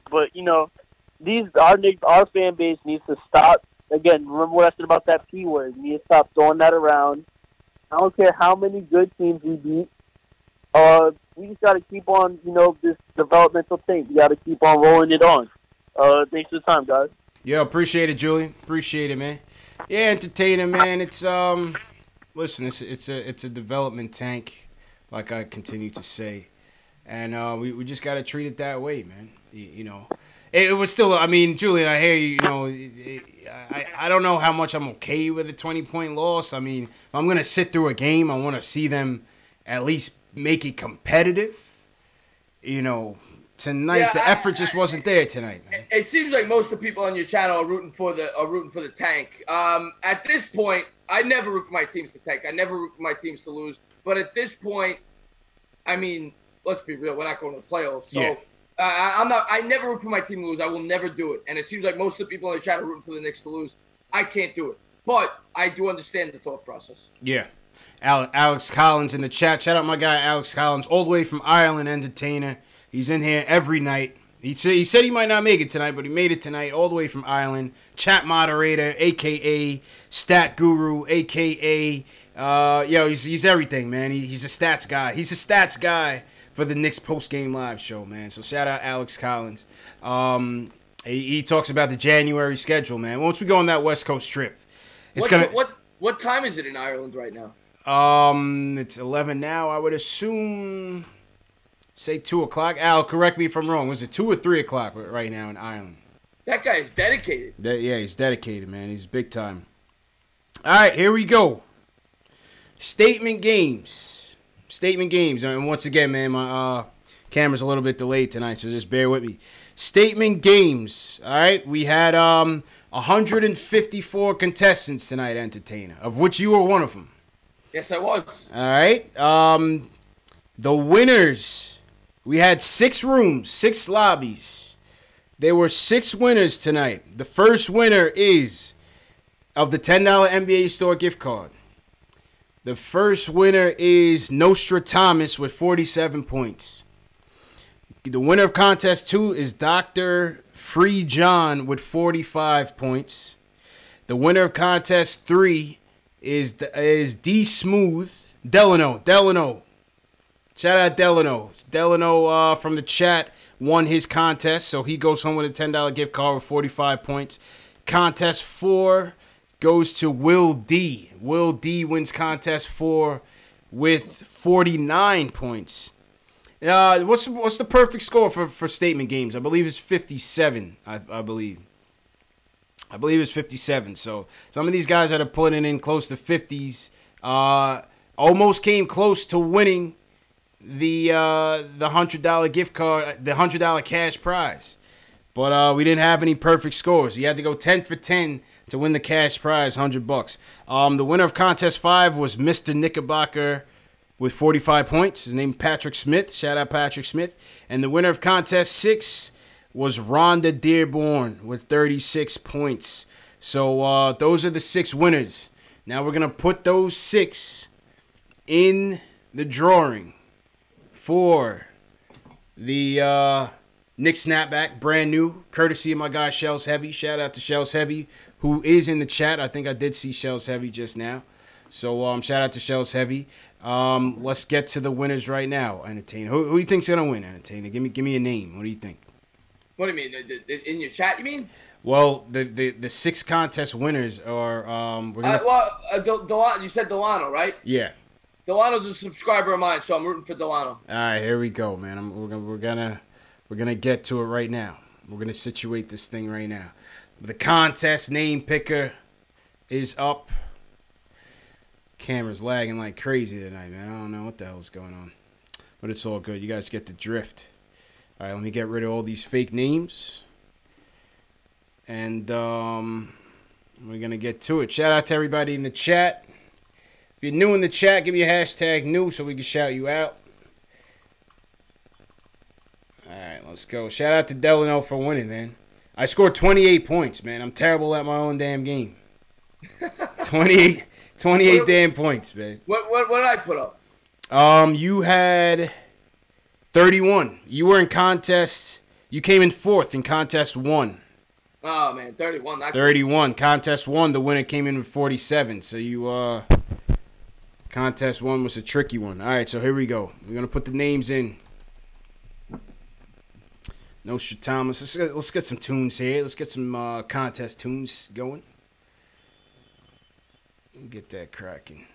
E: But our fan base needs to stop. Again, remember what I said about that P word. We need to stop throwing that around. I don't care how many good teams we beat. We just got to keep on, this developmental thing. We got to keep on rolling it on. Thanks for the time, guys.
A: Yo, appreciate it, Julian. Appreciate it, man. Yeah, entertaining, man. It's listen, it's a development tank, like I continue to say, and we just got to treat it that way, man. It was still, Julian, I hear you, I don't know how much I'm okay with a 20-point loss. I mean, if I'm going to sit through a game, I want to see them at least make it competitive. Tonight, the effort just wasn't there tonight, man.
D: It seems like most of the people on your channel are rooting for the tank. At this point, I never root for my teams to tank. I never root for my teams to lose. But at this point, let's be real, we're not going to the playoffs. So, yeah. I never root for my team to lose. I will never do it. And it seems like most of the people in the chat are rooting for the Knicks to lose. I can't do it. But I do understand the thought process.
A: Yeah. Alex Collins in the chat. Shout out my guy Alex Collins, all the way from Ireland, entertainer. He's in here every night. He said he might not make it tonight, but he made it tonight, all the way from Ireland. Chat moderator, a.k.a. Stat Guru, a.k.a. He's everything, man. He's a stats guy. He's a stats guy for the Knicks post-game live show, man. So shout out Alex Collins. He talks about the January schedule, man. Once we go on that West Coast trip,
D: what time is it in Ireland right now?
A: It's 11 now. I would assume, say 2 o'clock. Al, correct me if I'm wrong. Was it 2 or 3 o'clock right now in Ireland?
D: That guy is dedicated.
A: Yeah, he's dedicated, man. He's big time. All right, here we go. Statement games. Statement games. And once again, man, my camera's a little bit delayed tonight, so just bear with me. Statement games. All right, we had 154 contestants tonight, Entertainer, of which you were one of them.
D: Yes, I was.
A: All right. The winners. We had 6 rooms, 6 lobbies. There were 6 winners tonight. The first winner is of the $10 NBA Store gift card. The first winner is Nostra Thomas with 47 points. The winner of contest 2 is Dr. Free John with 45 points. The winner of contest 3 is D Smooth Delano. Shout out Delano. Delano from the chat won his contest, so he goes home with a $10 gift card with 45 points. Contest 4 goes to Will D. Will D wins contest 4 with 49 points. What's the perfect score for statement games? I believe it's 57. I believe it's 57. So some of these guys that are putting in close to 50s almost came close to winning the $100 gift card, the $100 cash prize. But we didn't have any perfect scores. You had to go 10 for 10 to win the cash prize, $100. The winner of contest 5 was Mr. Knickerbocker with 45 points. His name Patrick Smith. Shout out Patrick Smith. And the winner of contest 6 was Rhonda Dearborn with 36 points. So those are the 6 winners. Now we're going to put those 6 in the drawing for the Knicks Snapback, brand new, courtesy of my guy Shells Heavy. Shout out to Shells Heavy, who is in the chat. I think I did see Shells Heavy just now. So shout out to Shells Heavy. Let's get to the winners right now, Entertainer. Who do you think's gonna win, Entertainer? Give me a name. What do you think?
D: What do you mean? In your chat, you mean?
A: Well, the 6 contest winners are we're gonna.
D: You said Delano, right?
A: Yeah.
D: Delano's a subscriber of mine, so I'm rooting for Delano.
A: All right, here we go, man. We're gonna get to it right now. We're gonna situate this thing right now. The contest name picker is up. Camera's lagging like crazy tonight, man. I don't know what the hell's going on, but it's all good. You guys get the drift. All right, let me get rid of all these fake names, and we're gonna get to it. Shout out to everybody in the chat. If you're new in the chat, give me a hashtag new so we can shout you out. All right, let's go. Shout out to Delano for winning, man. I scored 28 points, man. I'm terrible at my own damn game. 28 damn points, man.
D: What did I put up?
A: You had 31. You were in contest. You came in 4th in contest 1.
D: Oh man, 31.
A: 31. Contest 1, the winner came in with 47. So you contest 1 was a tricky one. All right, so here we go. We're gonna put the names in. Nostra Thomas. Let's get some tunes here. Let's get some contest tunes going. Get that cracking.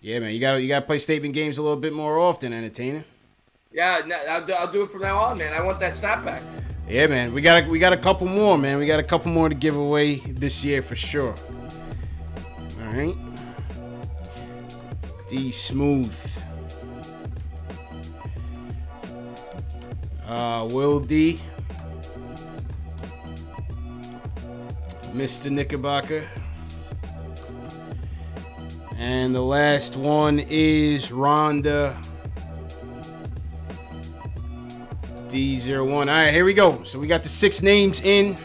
A: Yeah, man, you gotta play statement games a little bit more often, Entertainer.
D: Yeah, I'll do it from now on, man. I want that snapback.
A: Yeah, man, we got a couple more, man. We got a couple more to give away this year for sure. All right. D Smooth. Will D. Mr. Knickerbocker. And the last one is Rhonda D01. All right, here we go. So we got the 6 names in.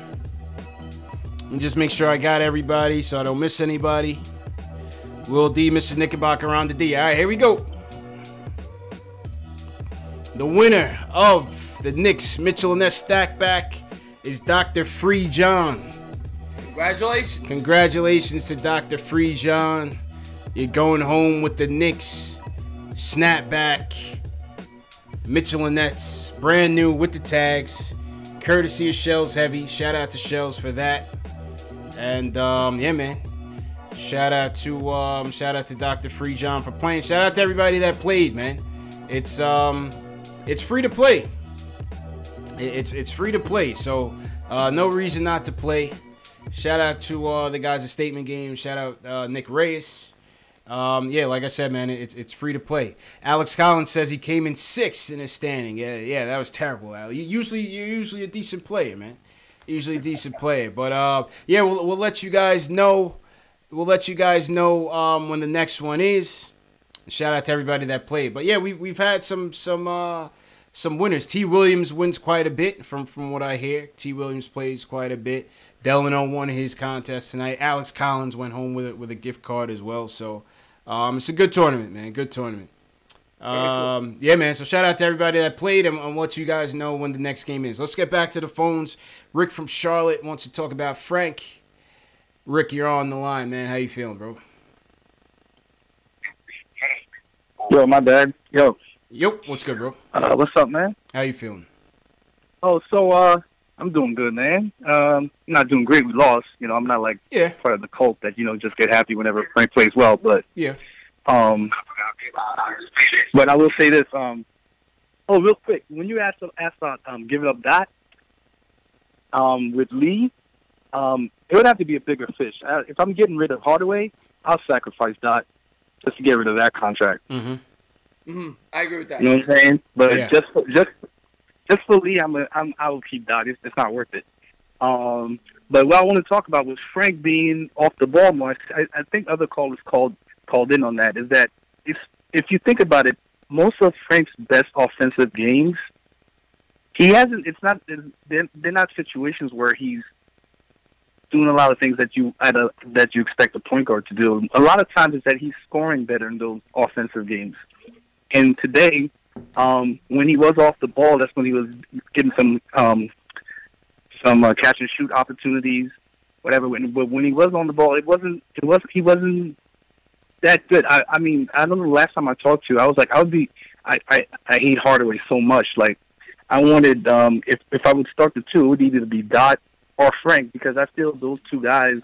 A: Let me just make sure I got everybody so I don't miss anybody. Will D, Mr. Knickerbocker, Rhonda D. All right, here we go. The winner of the Knicks Mitchell & Ness Stackback is Dr. Free John.
D: Congratulations.
A: Congratulations to Dr. Free John. You're going home with the Knicks Snapback Mitchell & Ness. Brand new with the tags. Courtesy of Shells Heavy. Shout out to Shells for that. And yeah, man. Shout out to Dr. Free John for playing. Shout out to everybody that played, man. It's free to play. It's free to play, so no reason not to play. Shout out to the guys at Statement Games. Shout out Nick Reyes. Yeah, like I said, man, it's free to play. Alex Collins says he came in 6th in his standing. Yeah, that was terrible, Al. You're usually a decent player, man. Usually a decent player. But yeah, we'll let you guys know. We'll let you guys know when the next one is. Shout out to everybody that played. But yeah, we've had some winners. T. Williams wins quite a bit from what I hear. T. Williams plays quite a bit. Delano won his contest tonight. Alex Collins went home with a gift card as well. So it's a good tournament, man. Good tournament. Yeah, man. So shout out to everybody that played, and I'll let you guys know when the next game is. Let's get back to the phones. Rick from Charlotte wants to talk about Frank. Rick, you're on the line, man. How you feeling, bro?
F: Yo, my bad. Yo.
A: What's good, bro?
F: What's up, man?
A: How you feeling?
F: Oh, so I'm doing good, man. Not doing great. We lost. You know, I'm not like part of the cult that just get happy whenever Frank plays well. But
A: yeah.
F: But I will say this. Real quick, when you asked about giving up Dot with Lee, it would have to be a bigger fish. If I'm getting rid of Hardaway, I'll sacrifice Dot just to get rid of that contract.
A: Mm-hmm.
D: Mm-hmm. I agree with that.
F: You know what I'm saying? But just for Lee, I will keep Dot. It's not worth it. But what I want to talk about was Frank being off the ball more. I think other callers called in on that. Is that if you think about it, most of Frank's best offensive games, he hasn't. It's not. They're not situations where he's doing a lot of things that you expect a point guard to do. A lot of times, it's that he's scoring better in those offensive games. And today, when he was off the ball, that's when he was getting some catch and shoot opportunities, whatever. But when he was on the ball, he wasn't that good. I mean, I don't know the last time I talked to you, I was like, I hate Hardaway so much. Like, I wanted, if I would start the two, it would either be Dot or Frank, because I feel those two guys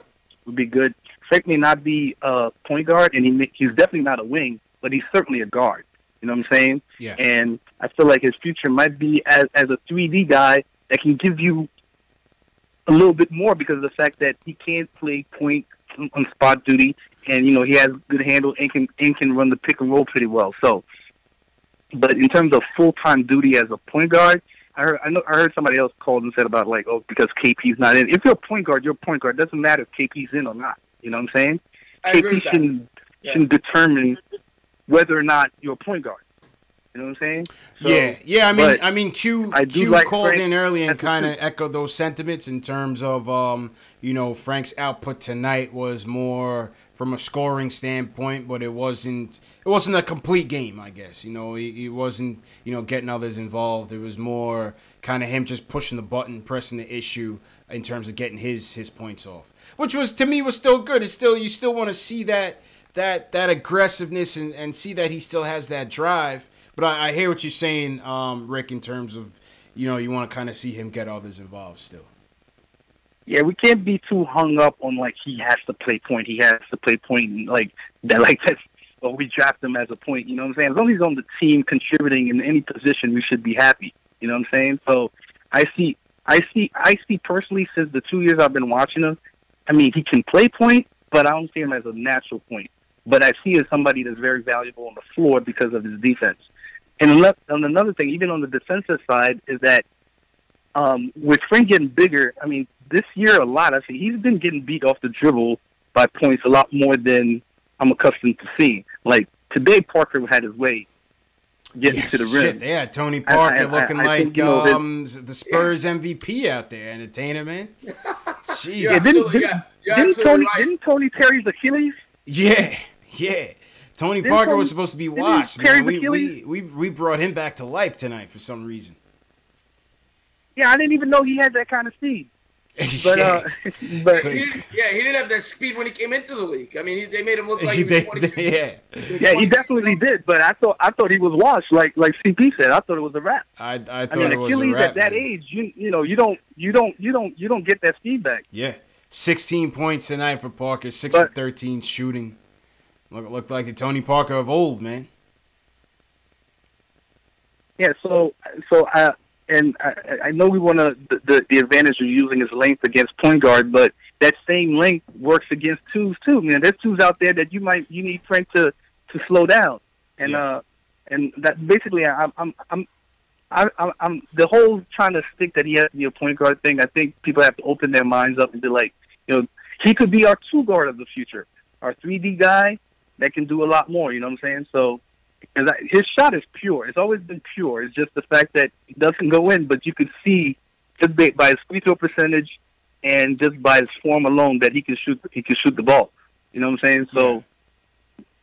F: would be good. Frank may not be a point guard, and he's definitely not a wing, but he's certainly a guard. You know what I'm saying?
A: Yeah.
F: And I feel like his future might be as a 3D guy that can give you a little bit more because of the fact that he can't play point on spot duty, and he has good handle and can run the pick and roll pretty well. So, but in terms of full time duty as a point guard, I heard somebody else called and said about because KP's not in. If you're a point guard, you're a point guard. It doesn't matter if KP's in or not. You know what I'm saying? KP shouldn't determine whether or not you're a point guard. You know what I'm saying? So,
A: yeah. I mean, Q called Frank in early and kind of echoed those sentiments in terms of, Frank's output tonight was more from a scoring standpoint, but it wasn't a complete game, I guess. He wasn't, getting others involved. It was more kind of him just pushing the button, pressing the issue in terms of getting his points off, which was, to me, was still good. It's still, you still want to see that aggressiveness and see that he still has that drive. But I hear what you're saying, Rick, in terms of, you want to kind of see him get others involved still.
F: Yeah, we can't be too hung up on, he has to play point. He has to play point, that's, we draft him as a point, you know what I'm saying? As long as he's on the team contributing in any position, we should be happy, you know what I'm saying? So I see personally, since the 2 years I've been watching him, I mean, he can play point, but I don't see him as a natural point. But I see him as somebody that's very valuable on the floor because of his defense. And another thing, even on the defensive side, is that with Frank getting bigger, I mean, this year a lot, he's been getting beat off the dribble by points a lot more than I'm accustomed to seeing. Like, today Parker had his way getting to the rim.
A: Yeah, Tony Parker looking like the Spurs MVP out there, entertainer, man. Jesus.
F: Didn't Tony tear his Achilles?
A: Yeah. Tony Parker was supposed to be washed, man. We brought him back to life tonight for some reason.
F: Yeah, I didn't even know he had that kind of speed. But
D: he didn't have that speed when he came into the league. I mean, they made him look like he was 22.
F: Yeah, he definitely did. But I thought he was washed, like CP said. I thought it was a wrap.
A: I thought it was
F: Achilles
A: a wrap.
F: At that age, you don't get that speed back.
A: Yeah, 16 points tonight for Parker, 6 of 13 shooting. Looked like the Tony Parker of old, man.
F: Yeah, so and I know we want to the advantage of using his length against point guard, but that same length works against twos too. Man, there's twos out there that you need Frank to slow down, and that basically I'm the whole trying to stick that he has to be a point guard thing. I think people have to open their minds up and be like, he could be our 2 guard of the future, our 3D guy that can do a lot more. You know what I'm saying? So his shot is pure. It's always been pure. It's just the fact that it doesn't go in, but you could see just by his free throw percentage and just by his form alone that he can shoot the ball. You know what I'm saying? So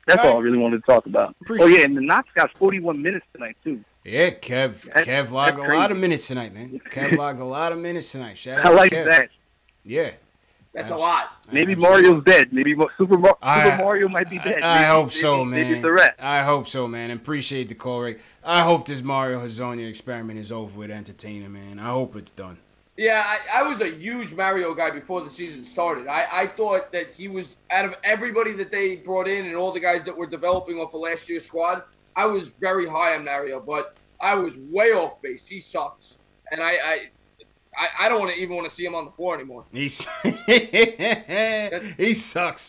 F: that's all I really wanted to talk about. And the Knox got 41 minutes tonight too.
A: Yeah, Kev logged a lot of minutes tonight, man. Kev logged a lot of minutes tonight. Shout out
F: I like
A: to Kev.
F: that.
A: Yeah.
D: That's a lot.
F: Maybe Mario's dead. Maybe Super Mario might be dead.
A: I hope so, man.
F: Maybe it's a wrap.
A: I hope so, man. Appreciate the call, Rick. I hope this Mario Hezonja experiment is over with entertaining, man. I hope it's done.
D: Yeah, I was a huge Mario guy before the season started. I thought that he was, out of everybody that they brought in and all the guys that were developing off of last year's squad, I was very high on Mario, but I was way off base. He sucks. And I don't even want to see him on the floor anymore.
A: He sucks,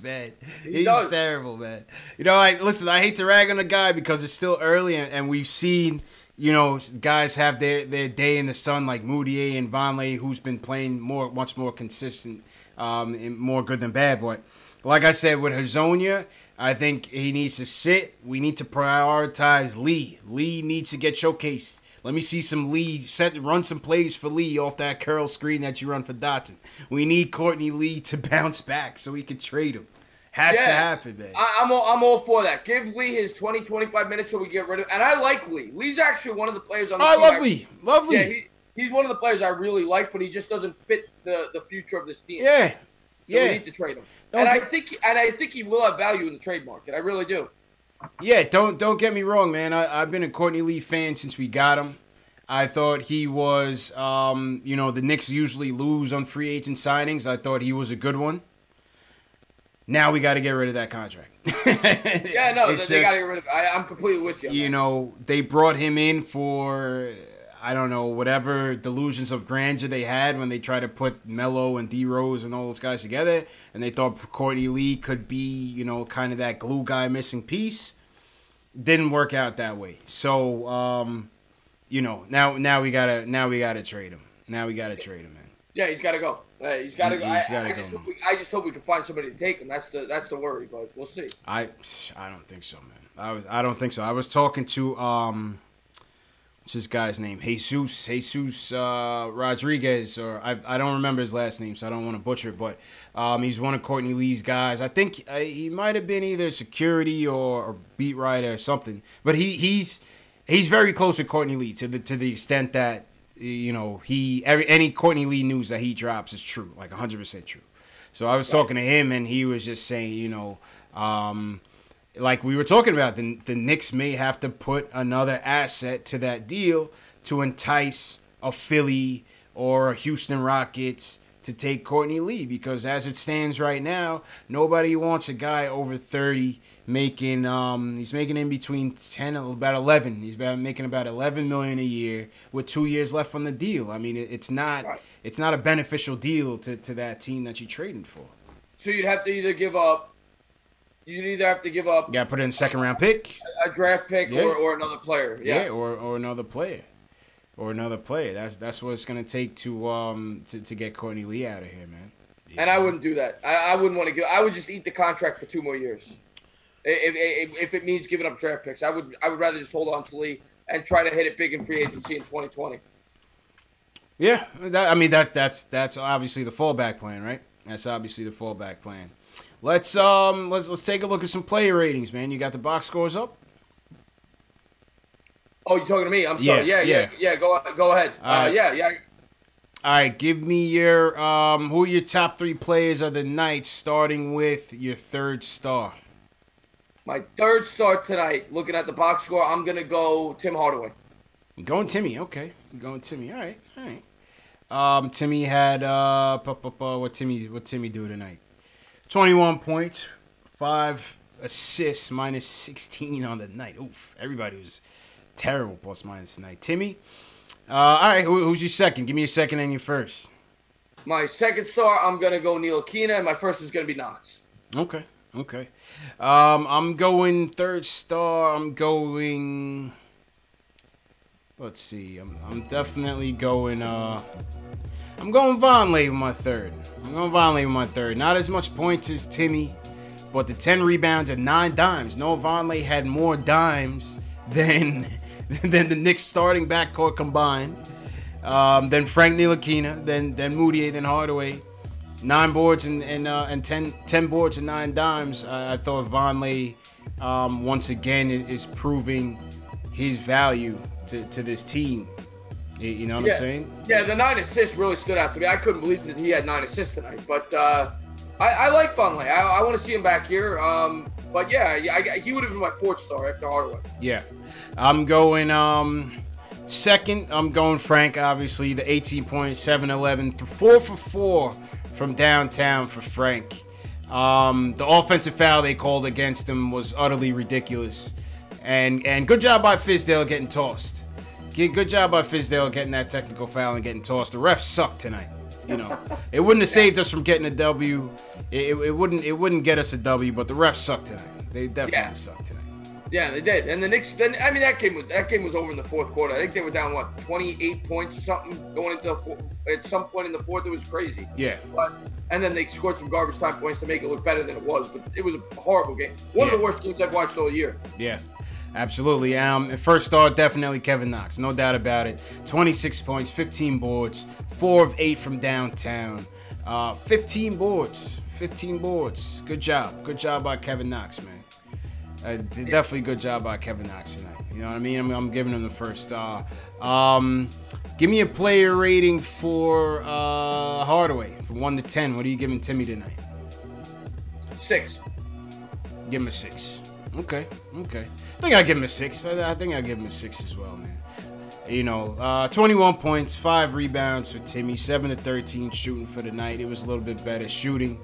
A: man. He's terrible, man. Listen, I hate to rag on the guy because it's still early and we've seen, guys have their day in the sun like Moutier and Vonleh, who's been playing much more consistent and more good than bad. But like I said, with Hezonja, I think he needs to sit. We need to prioritize Lee. Lee needs to get showcased. Let me see some Lee run some plays for Lee off that curl screen that you run for Dotson. We need Courtney Lee to bounce back so we can trade him. Has to happen, man.
D: I'm all for that. Give Lee his 20, 25 minutes so we get rid of him. And I like Lee. Lee's actually one of the players on the team.
A: I love Lee. Love Lee.
D: Yeah, he's one of the players I really like, but he just doesn't fit the future of this team.
A: Yeah.
D: So we need to trade him. I think he will have value in the trade market. I really do.
A: Yeah, don't get me wrong, man. I've been a Courtney Lee fan since we got him. I thought he was, the Knicks usually lose on free agent signings. I thought he was a good one. Now we got to get rid of that contract.
D: They got to get rid of it. I'm completely with you.
A: They brought him in for, I don't know, whatever delusions of grandeur they had when they tried to put Melo and D Rose and all those guys together, and they thought Courtney Lee could be, kind of that glue guy missing piece. Didn't work out that way. So, now we gotta trade him. Now we gotta trade him, man.
D: Yeah, he's got to go. He's got to go. I just hope we can find somebody to take him. That's the worry, but we'll see. I
A: don't think so, man. I don't think so. I was talking to what's this guy's name? Jesus Rodriguez, or I don't remember his last name, so I don't want to butcher it. But he's one of Courtney Lee's guys. I think he might have been either security or beat writer or something. But he's very close with Courtney Lee to the extent that any Courtney Lee news that he drops is true, like 100% true. So I was talking to him, and he was just saying, like we were talking about, the Knicks may have to put another asset to that deal to entice a Philly or a Houston Rockets to take Courtney Lee, because as it stands right now, nobody wants a guy over 30 making he's making in between 10 and about 11. He's making about $11 million a year with 2 years left on the deal. I mean, it's not a beneficial deal to that team that you're trading for.
D: So you'd have to either give up.
A: Yeah, put in a second-round pick,
D: a draft pick, or another player. Yeah,
A: or another player. Or another player. That's what it's gonna take to get Courtney Lee out of here, man. Yeah.
D: And I wouldn't do that. I wouldn't want to give. I would just eat the contract for 2 more years. If it means giving up draft picks, I would rather just hold on to Lee and try to hit it big in free agency in 2020.
A: Yeah, that's obviously the fallback plan, right? That's obviously the fallback plan. Let's take a look at some player ratings, man. You got the box scores up?
D: Oh, you're talking to me? I'm sorry. Yeah. Go ahead. Yeah.
A: All right, give me your who are your top 3 players of the night, starting with your third star.
D: My third star tonight, looking at the box score, I'm gonna go Tim Hardaway.
A: You're going Timmy, okay. You're going Timmy. All right. Timmy had what Timmy do tonight? 21 points, 5 assists, minus 16 on the night. Oof, everybody was terrible plus minus tonight. Timmy, All right, who's your second? Give me your second and your first.
D: My second star, I'm going to go Ntilikina, and my first is going to be Knox.
A: Okay. I'm going third star. I'm going... Let's see. I'm definitely going... I'm going Vonleh with my third. Not as much points as Timmy, but the 10 rebounds and 9 dimes. Noah Vonleh had more dimes than the Knicks starting backcourt combined. Then Frank Ntilikina, then Moutier, then Hardaway. 9 boards and 10 boards and 9 dimes. I thought Vonleh once again is proving his value to this team. You know what I'm saying?
D: Yeah, the 9 assists really stood out to me. I couldn't believe that he had 9 assists tonight. But I like Vonleh. I want to see him back here. But yeah, he would have been my 4th star after Hardaway.
A: Yeah. I'm going second. I'm going Frank, obviously. The 18 points, 7, 11, 4 for 4 from downtown for Frank. The offensive foul they called against him was utterly ridiculous. And good job by Fizdale getting tossed. Good job by Fizdale getting that technical foul and getting tossed. The refs sucked tonight. You know, it wouldn't have saved us from getting a W. It wouldn't get us a W, but the refs sucked tonight. They definitely sucked tonight.
D: Yeah, they did. And the Knicks, then I mean, that game was over in the 4th quarter. I think they were down 28 points or something going into at some point in the 4th. It was crazy.
A: Yeah.
D: And then they scored some garbage time points to make it look better than it was. But it was a horrible game. One of the worst games I've watched all year.
A: Yeah. Absolutely. First star, definitely Kevin Knox. No doubt about it. 26 points, 15 boards, 4 of 8 from downtown. 15 boards. Good job by Kevin Knox, man. Definitely good job by Kevin Knox tonight. You know what I mean? I'm giving him the first star. Give me a player rating for Hardaway from 1 to 10. What are you giving Timmy tonight?
D: 6.
A: Give him a 6. Okay. I think I give him a 6. I think I give him a 6 as well, man. You know, 21 points, 5 rebounds for Timmy, 7 to 13 shooting for the night. It was a little bit better shooting.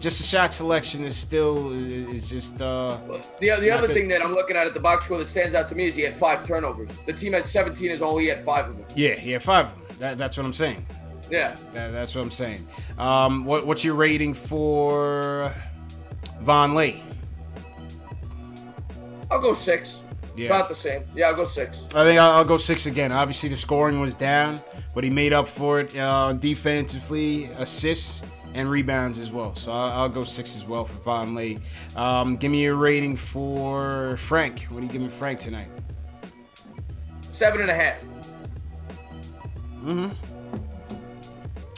A: Just the shot selection is just.
D: The other thing that I'm looking at the box score that stands out to me is he had 5 turnovers. The team had 17, is all he had 5 of them.
A: Yeah, he had 5 of them. That's what I'm saying.
D: Yeah.
A: That's what I'm saying. What's your rating for Vonleh?
D: I'll go 6. Yeah. About the same. Yeah, I'll go 6.
A: I think I'll go 6 again. Obviously, the scoring was down, but he made up for it defensively, assists, and rebounds as well. So I'll go 6 as well for Vonleh. Give me a rating for Frank. What are you giving Frank tonight?
D: 7.5.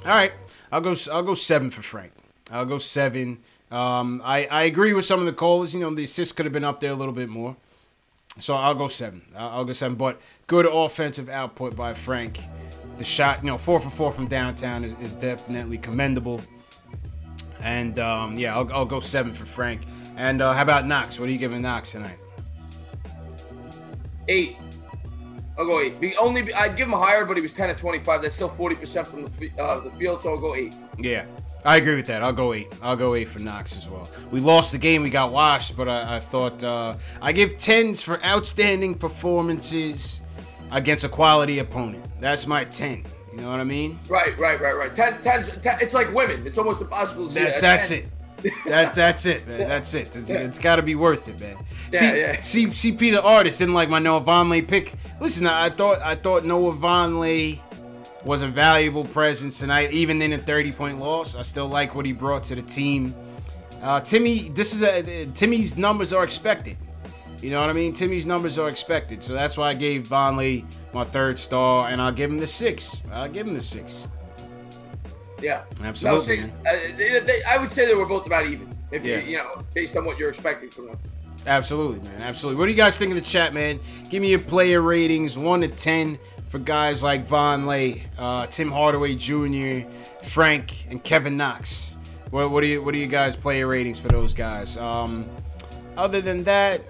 A: All right. I'll go 7 for Frank. I'll go 7. I agree with some of the callers. You know, the assists could have been up there a little bit more. So I'll go 7. I'll go 7. But good offensive output by Frank. The shot, 4 for 4 from downtown is definitely commendable. And, I'll go 7 for Frank. And how about Knox? What are you giving Knox tonight?
D: 8. I'll go 8. I'd give him higher, but he was 10 of 25. That's still 40% from the field, so I'll go 8.
A: Yeah. I agree with that. I'll go 8. I'll go 8 for Knox as well. We lost the game. We got washed, but I thought I give 10s for outstanding performances against a quality opponent. That's my 10. You know what I mean?
D: Right. 10, it's like women. It's almost impossible to see that.
A: That's it. That's it, man. That's it. It's got to be worth it, man. CP the artist didn't like my Noah Vonleh pick. Listen, I thought Noah Vonleh was a valuable presence tonight, even in a 30-point loss. I still like what he brought to the team. Timmy's numbers are expected. You know what I mean? Timmy's numbers are expected, so that's why I gave Vonleh my 3rd star, and I'll give him the 6.
D: Yeah,
A: absolutely.
D: No, I would say they were both about even. Based on what you're expecting from them.
A: Absolutely, man. Absolutely. What do you guys think in the chat, man? Give me your player ratings, 1 to 10. For guys like Vonleh, Tim Hardaway Jr., Frank, and Kevin Knox. What do you guys player ratings for those guys? Other than that,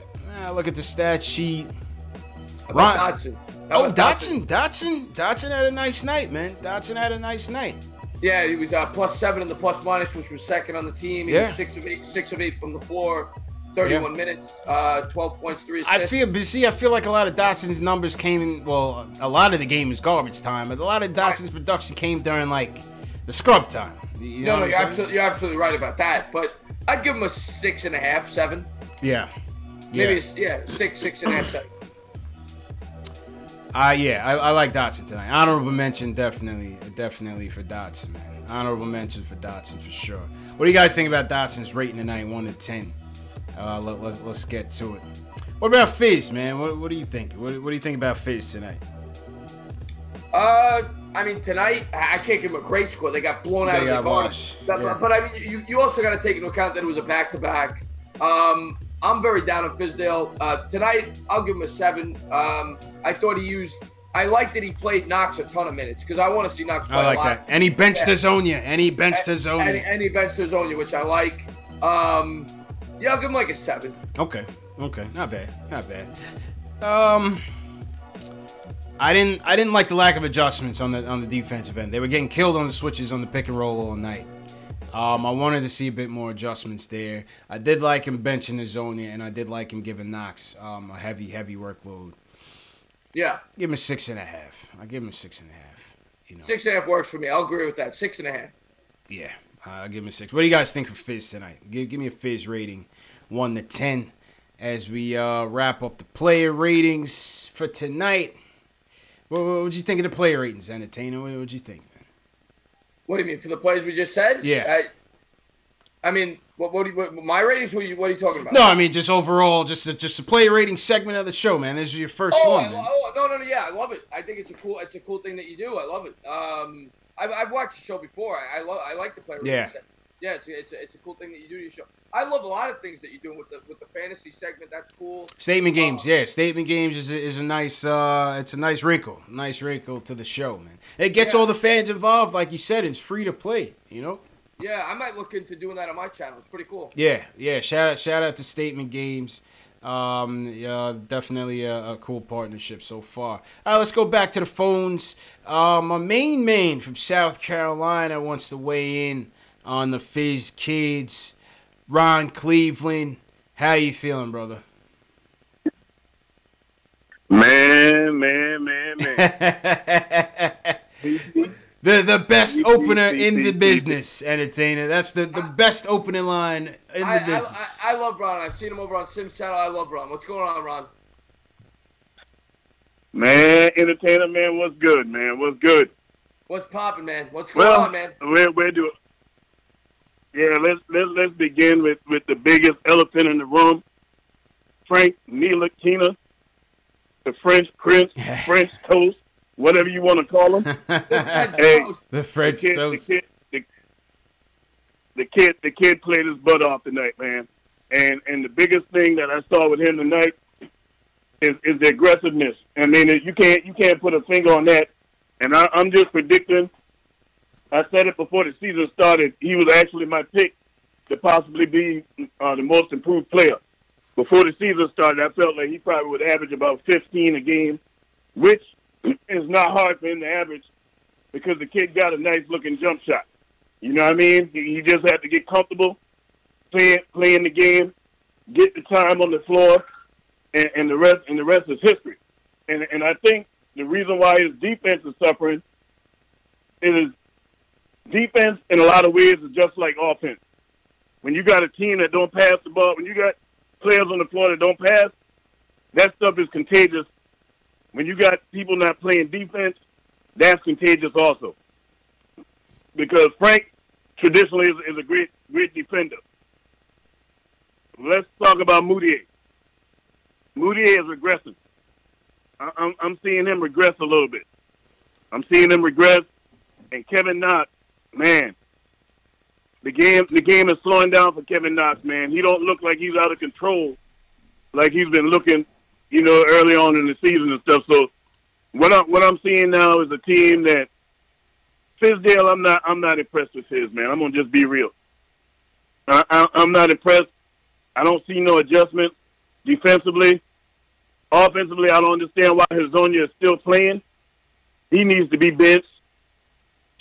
A: look at the stat sheet.
D: Dotson.
A: Dotson had a nice night, man. Dotson had a nice night.
D: Yeah, he was +7 in the plus minus, which was second on the team. He was 6 of 8 from the floor. 31 minutes, 12 points, 3 assists.
A: I feel like a lot of Dotson's numbers came in. Well, a lot of the game is garbage time, but a lot of Dotson's production came during like the scrub time.
D: You're absolutely right about that. But I'd give him a 6.5, 7.
A: Yeah.
D: Maybe 6, 6.5, 7.
A: I like Dotson tonight. Honorable mention, definitely for Dotson, man. Honorable mention for Dotson for sure. What do you guys think about Dotson's rating tonight, 1 to 10? Let's get to it. What about Fizz, man? What do you think? What do you think about Fizz tonight?
D: I mean, tonight, I can't give him a great score. They got blown out of the game. But I mean, you also got to take into account that it was a back-to-back. I'm very down on Fizdale. Tonight, I'll give him a 7. I thought I like that he played Knox a ton of minutes because I want to see Knox play a lot.
A: I like that. And he benched Azonia. And he benched
D: Azonia, which I like. Yeah, I'll give him like a 7.
A: Okay. Not bad. I didn't like the lack of adjustments on the defensive end. They were getting killed on the switches on the pick and roll all night. I wanted to see a bit more adjustments there. I did like him benching Azonia, and I did like him giving Knox a heavy workload.
D: Yeah.
A: Give him a 6.5. I give him a 6.5.
D: 6.5 works for me. I'll agree with that. 6.5.
A: Yeah. I'll give him a 6. What do you guys think for Fizz tonight? Give me a Fizz rating, 1 to 10, as we wrap up the player ratings for tonight. What'd you think of the player ratings, Entertainer? What'd you think, man?
D: What do you mean, for the players we just said?
A: Yeah.
D: I mean, what my ratings? What are you talking about?
A: No, I mean just overall, just a player rating segment of the show, man. This is your first one.
D: No, yeah, I love it. I think it's a cool thing that you do. I love it. I've watched the show before. I like the player rating segment. Yeah, it's a cool thing that you do to your show. I love a lot of things that you're doing with the fantasy segment. That's cool.
A: Statement games, Statement games is a nice it's a nice wrinkle to the show, man. It gets all the fans involved, like you said. It's free to play,
D: Yeah, I might look into doing that on my channel. It's pretty cool.
A: Yeah. Shout out to Statement Games. Definitely a cool partnership so far. All right, let's go back to the phones. My main man from South Carolina wants to weigh in on the Fizz kids. Ron Cleveland, how you feeling, brother?
C: Man.
A: The best opener in the business, Entertainer. That's the best opening line in the business.
D: I love Ron. I've seen him over on Sim's channel. I love Ron. What's going on, Ron?
C: Man, Entertainer, man, what's good, man? What's good?
D: What's popping, man? What's going on, man?
C: Where do it? Yeah, let's begin with the biggest elephant in the room. Frank Ntilikina, the French Prince, French Toast, whatever you want to call him.
A: The French Toast.
C: The kid played his butt off tonight, man. And the biggest thing that I saw with him tonight is the aggressiveness. I mean, you can't put a finger on that. And I'm just predicting. I said it before the season started. He was actually my pick to possibly be the most improved player. Before the season started, I felt like he probably would average about 15 a game, which is not hard for him to average because the kid got a nice-looking jump shot. You know what I mean? He just had to get comfortable playing the game, get the time on the floor, and the rest is history. And I think the reason why his defense is suffering is defense in a lot of ways is just like offense. When you got a team that don't pass the ball, when you got players on the floor that don't pass, that stuff is contagious. When you got people not playing defense, that's contagious also. Because Frank traditionally is a great defender. Let's talk about Moutier. Moutier is regressing. I'm seeing him regress a little bit. I'm seeing him regress. And Kevin Knox, man, the game is slowing down for Kevin Knox, man. He don't look like he's out of control like he's been looking, early on in the season and stuff. So what I'm seeing now is a team that Fizdale, I'm not impressed with Fizz, man. I'm gonna just be real. I'm not impressed. I don't see no adjustment defensively. Offensively, I don't understand why Hazonia is still playing. He needs to be benched.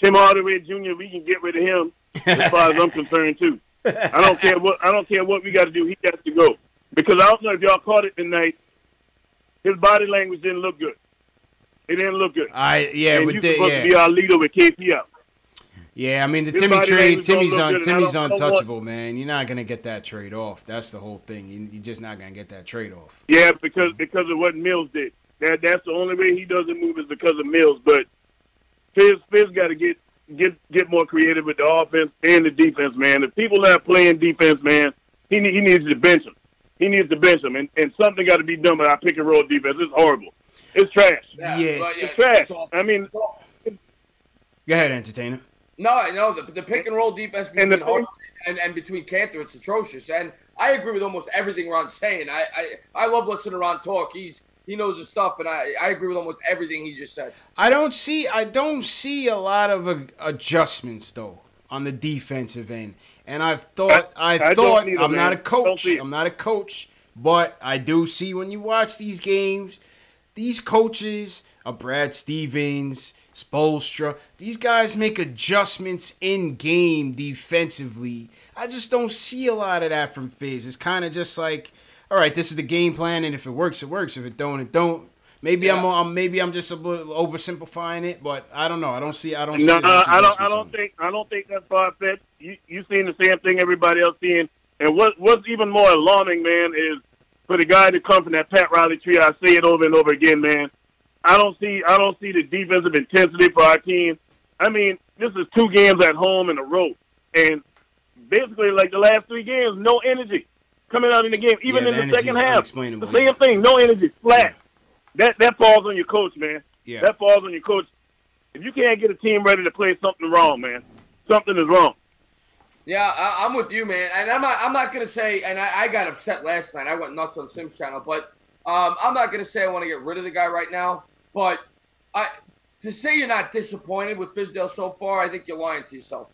C: Tim Hardaway Jr., we can get rid of him as far as I'm concerned, too.
B: I don't care what we got to do. He has to go because I don't know if y'all caught it tonight. His body language didn't look good. It didn't look good.
A: And
B: you're supposed to be our leader with KP out.
A: Yeah, I mean the Timmy trade. Timmy's untouchable, man. You're not gonna get that trade off. That's the whole thing. You're just not gonna get that trade off.
B: Yeah, because of what Mills did. That's the only way he doesn't move is because of Mills. But Fizz got to get more creative with the offense and the defense, man. If people are not playing defense, man, he needs to bench them. He needs to bench them, and something got to be done with our pick and roll defense. It's horrible. It's trash. It's trash. I mean,
A: go ahead, entertainer.
D: No, I know the pick and roll defense between Hornets and between Kanter, it's atrocious. And I agree with almost everything Ron's saying. I love listening to Ron talk. He knows his stuff, and I agree with almost everything he just said.
A: I don't see a lot of adjustments though on the defensive end. And I'm not a coach, but I do see when you watch these games, these coaches, Brad Stevens, Spoelstra, these guys make adjustments in game defensively. I just don't see a lot of that from Fizz. It's kind of just like, all right, this is the game plan, and if it works, it works. If it don't, it don't. Maybe I'm just a little oversimplifying it, but I don't know. I don't see. I don't
B: think that's far fetched. You seeing the same thing everybody else seeing. And what's even more alarming, man, is for the guy to come from that Pat Riley tree. I say it over and over again, man. I don't see the defensive intensity for our team. I mean, this is 2 games at home in a row, and basically like the last 3 games, no energy coming out in the game, even in the second half. The same thing, no energy, flat. Yeah. That falls on your coach, man. Yeah. That falls on your coach. If you can't get a team ready to play, something wrong, man. Something is wrong.
D: Yeah, I'm with you, man. And I'm not gonna say. And I got upset last night. I went nuts on Sim's channel, but I'm not gonna say I want to get rid of the guy right now. But to say you're not disappointed with Fizdale so far, I think you're lying to yourself.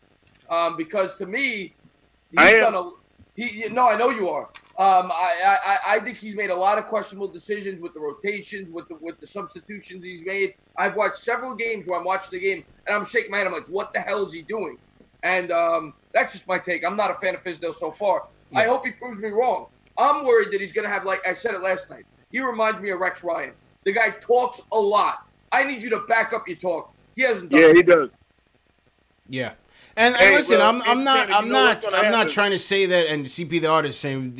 D: Because to me, he's done a. No, I know you are. I think he's made a lot of questionable decisions with the rotations, with the substitutions he's made. I've watched several games where I'm watching the game and I'm shaking my head. I'm like, what the hell is he doing? And that's just my take. I'm not a fan of Fizdale so far. Yeah. I hope he proves me wrong. I'm worried that he's going to have, like I said it last night, he reminds me of Rex Ryan. The guy talks a lot. I need you to back up your talk. He hasn't done it.
B: He does.
A: Yeah. And listen, I'm not trying to say that. And CP the artist saying,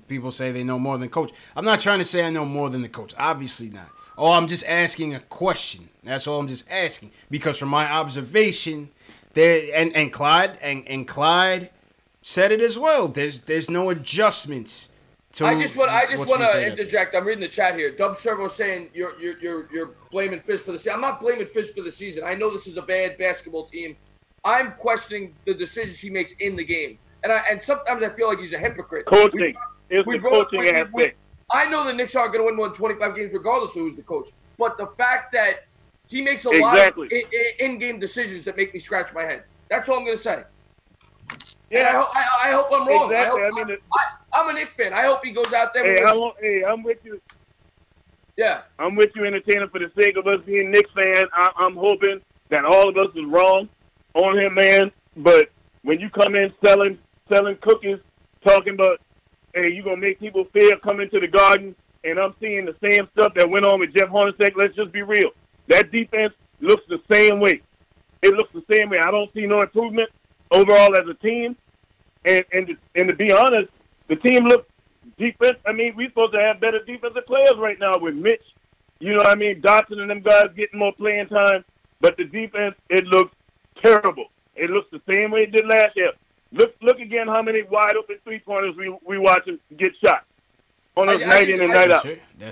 A: people say they know more than the coach. I'm not trying to say I know more than the coach. Obviously not. Oh, I'm just asking a question. That's all I'm just asking. Because from my observation, there and Clyde said it as well. There's no adjustments.
D: I just want to interject. I'm reading the chat here. Dub Servo saying you're blaming Fizz for the season. I'm not blaming Fizz for the season. I know this is a bad basketball team. I'm questioning the decisions he makes in the game, and sometimes I feel like he's a hypocrite.
B: Coaching. It's the coaching aspect.
D: I know the Knicks aren't going to win more than 25 games regardless of who's the coach, but the fact that he makes a lot of in-game decisions that make me scratch my head. That's all I'm going to say. Yeah, and I hope I'm wrong. Exactly. I'm a Knicks fan. I hope he goes out there.
B: I'm with you.
D: Yeah.
B: I'm with you, entertainer, for the sake of us being Knicks fans. I'm hoping that all of us is wrong on him, man. But when you come in selling cookies, talking about, hey, you're going to make people fear coming to the Garden, and I'm seeing the same stuff that went on with Jeff Hornacek, let's just be real. That defense looks the same way. It looks the same way. I don't see no improvement overall as a team. And to be honest, the team looks defense. I mean, we're supposed to have better defensive players right now with Mitch. You know what I mean? Dotson and them guys getting more playing time. But the defense, it looks terrible. It looks the same way it did last year. Look again how many wide open 3-pointers we watch them get shot on those night in and night out.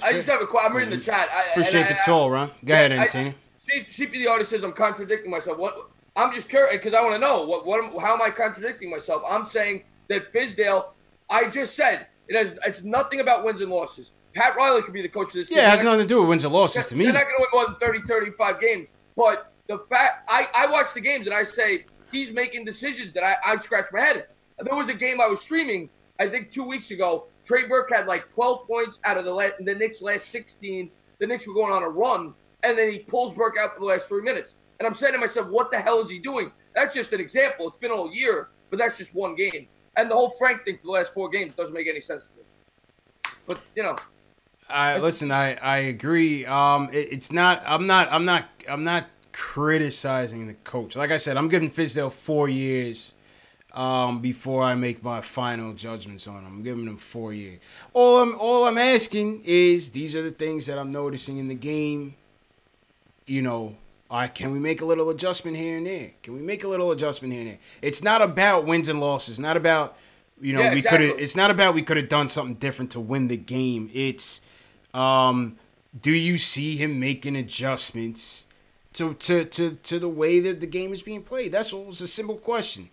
D: I just have a question. I'm reading the chat.
A: Appreciate the call, Ron. Go ahead, Anthony.
D: CP the artist says I'm contradicting myself. What? I'm just curious because I want to know how am I contradicting myself? I'm saying that Fizdale. I just said it's nothing about wins and losses. Pat Riley could be the coach of this team.
A: Yeah, it has nothing to do with wins and losses to me.
D: They're not going to win more than 30, 35 games. But the fact I watch the games and I say he's making decisions that I scratch my head. There was a game I was streaming, I think 2 weeks ago. Trey Burke had like 12 points out of the Knicks' last 16. The Knicks were going on a run, and then he pulls Burke out for the last 3 minutes. And I'm saying to myself, what the hell is he doing? That's just an example. It's been all year, but that's just one game. And the whole Frank thing for the last 4 games doesn't make any sense to me. But you know,
A: listen, I agree. It's not. I'm not criticizing the coach. Like I said, I'm giving Fizdale 4 years. Before I make my final judgments on him, I'm giving him 4 years. All I'm asking is, these are the things that I'm noticing in the game. You know, can we make a little adjustment here and there? Can we make a little adjustment here and there? It's not about wins and losses. Not about, you know, It's not about we could have done something different to win the game. It's, do you see him making adjustments to the way that the game is being played? That's all. It's a simple question.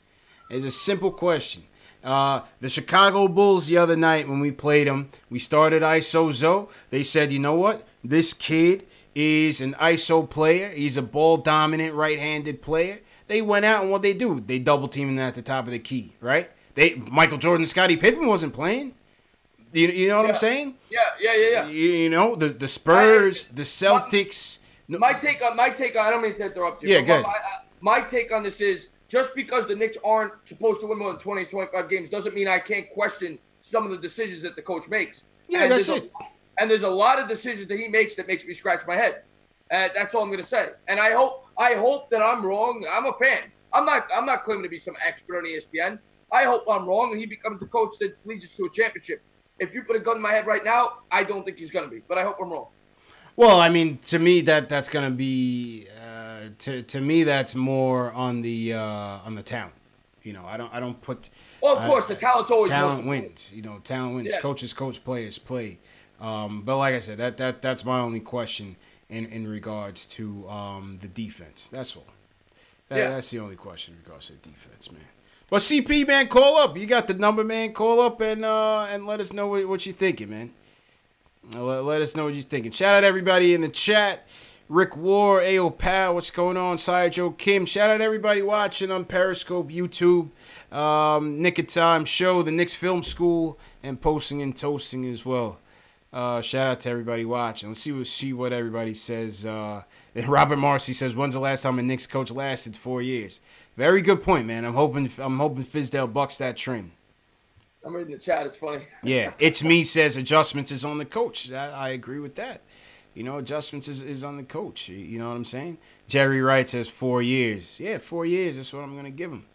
A: It's a simple question. The Chicago Bulls the other night when we played them, we started ISO Zo. They said, you know what? This kid is an ISO player. He's a ball-dominant right-handed player. They went out and what they do? They double-teamed him at the top of the key, right? Michael Jordan, Scottie Pippen wasn't playing. You know what I'm saying?
D: Yeah.
A: You know, the Spurs, the Celtics.
D: My take on I don't mean to interrupt you.
A: Yeah, go ahead.
D: My take on this is, just because the Knicks aren't supposed to win more than 20, 25 games doesn't mean I can't question some of the decisions that the coach makes.
A: Yeah, that's it.
D: And there's a lot of decisions that he makes that makes me scratch my head. That's all I'm going to say. And I hope that I'm wrong. I'm a fan. I'm not claiming to be some expert on ESPN. I hope I'm wrong and he becomes the coach that leads us to a championship. If you put a gun in my head right now, I don't think he's going to be. But I hope I'm wrong. Well,
A: I mean, to me that's going to be to me that's more on the talent. You know, I don't put.
D: Well, of course, the talent's always
A: talent wins. You know, talent wins. Yeah. Coaches coach, players play. But like I said, that's my only question in regards to the defense. That's all. That's the only question in regards to the defense, man. But CP, man, call up. You got the number, man. Call up and let us know what you're thinking, man. Let us know what you're thinking. Shout out everybody in the chat. Rick War, Ayo Pal, what's going on? Joe Kim. Shout out everybody watching on Periscope, YouTube, Nick of Time Show, the Knicks Film School, and Posting and Toasting as well. Shout out to everybody watching. Let's see what everybody says. Robert Marcy says, when's the last time a Knicks coach lasted 4 years? Very good point, man. I'm hoping Fizdale bucks that trend.
D: I'm reading the chat. It's funny.
A: Yeah. It's me says adjustments is on the coach. I agree with that. You know, adjustments is on the coach. You know what I'm saying? Jerry Wright says 4 years. Yeah, 4 years. That's what I'm going to give him.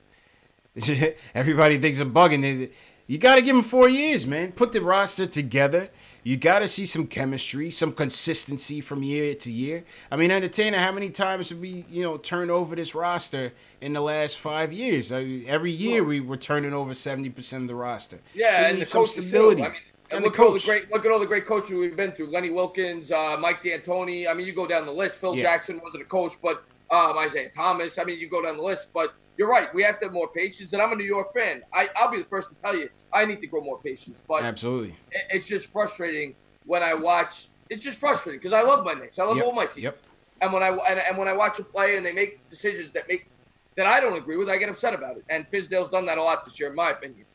A: Everybody thinks I'm bugging. You got to give him 4 years, man. Put the roster together. You got to see some chemistry, some consistency from year to year. I mean, Entertainer, how many times have we, turned over this roster in the last 5 years? Every year we were turning over 70% of the roster.
D: Yeah, and the some stability. I mean, and look at all the great coaches we've been through. Lenny Wilkins, Mike D'Antoni. I mean, you go down the list. Phil Jackson wasn't a coach, but Isaiah Thomas. I mean, you go down the list. But you're right. We have to have more patience. And I'm a New York fan. I'll be the first to tell you, I need to grow more patience. But
A: absolutely,
D: it's just frustrating when I watch. It's just frustrating because I love my Knicks. I love all my teams.
A: Yep.
D: And when I watch them play and they make decisions that I don't agree with, I get upset about it. And Fizdale's done that a lot this year, in my opinion.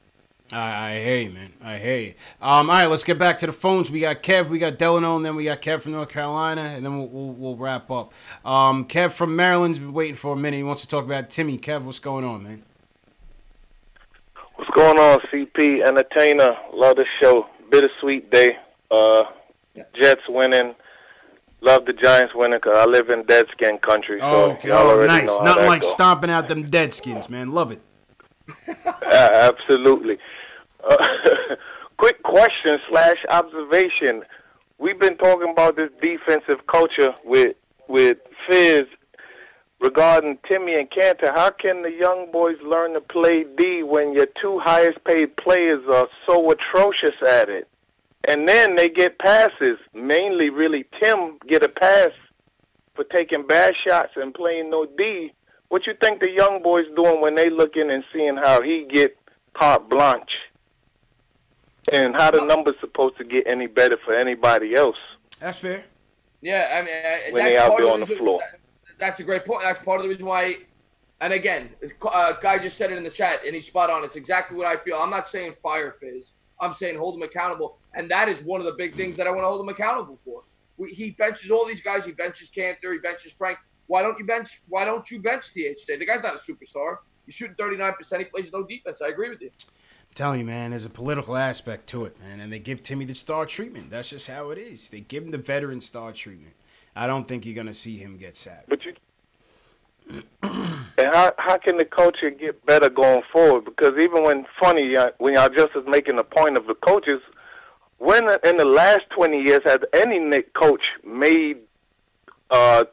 A: I hear you, man. I hear you. All right, let's get back to the phones. We got Kev, we got Delano, and then we got Kev from North Carolina, and then we'll wrap up. Kev from Maryland's been waiting for a minute. He wants to talk about Timmy. Kev, what's going on, man?
G: What's going on, CP? Entertainer. Love the show. Bittersweet day. Jets winning. Love the Giants winning because I live in Deadskin country. So
A: nice. Nothing like stomping out them Deadskins, man. Love it.
G: Absolutely. Quick question / observation. We've been talking about this defensive culture with Fizz regarding Timmy and Cantor. How can the young boys learn to play D when your two highest paid players are so atrocious at it? And then they get passes. Mainly, really, Tim get a pass for taking bad shots and playing no D. What you think the young boys doing when they looking and seeing how he get carte blanche? And how the numbers supposed to get any better for anybody else?
A: That's fair.
D: Yeah, I mean,
G: when they out there on the floor.
D: That's a great point. That's part of the reason why. And again, guy just said it in the chat, and he's spot on. It's exactly what I feel. I'm not saying fire Fizz. I'm saying hold him accountable, and that is one of the big things that I want to hold him accountable for. He benches all these guys. He benches Cantor. He benches Frank. Why don't you bench THJ? The guy's not a superstar. He's shooting 39%. He plays no defense. I agree with you.
A: I'm telling you, man, there's a political aspect to it, man, and they give Timmy the star treatment. That's just how it is. They give him the veteran star treatment. I don't think you're gonna see him get sacked.
G: But and how can the culture get better going forward? Because even when y'all just was making a point of the coaches, when in the last 20 years has any Knicks coach made have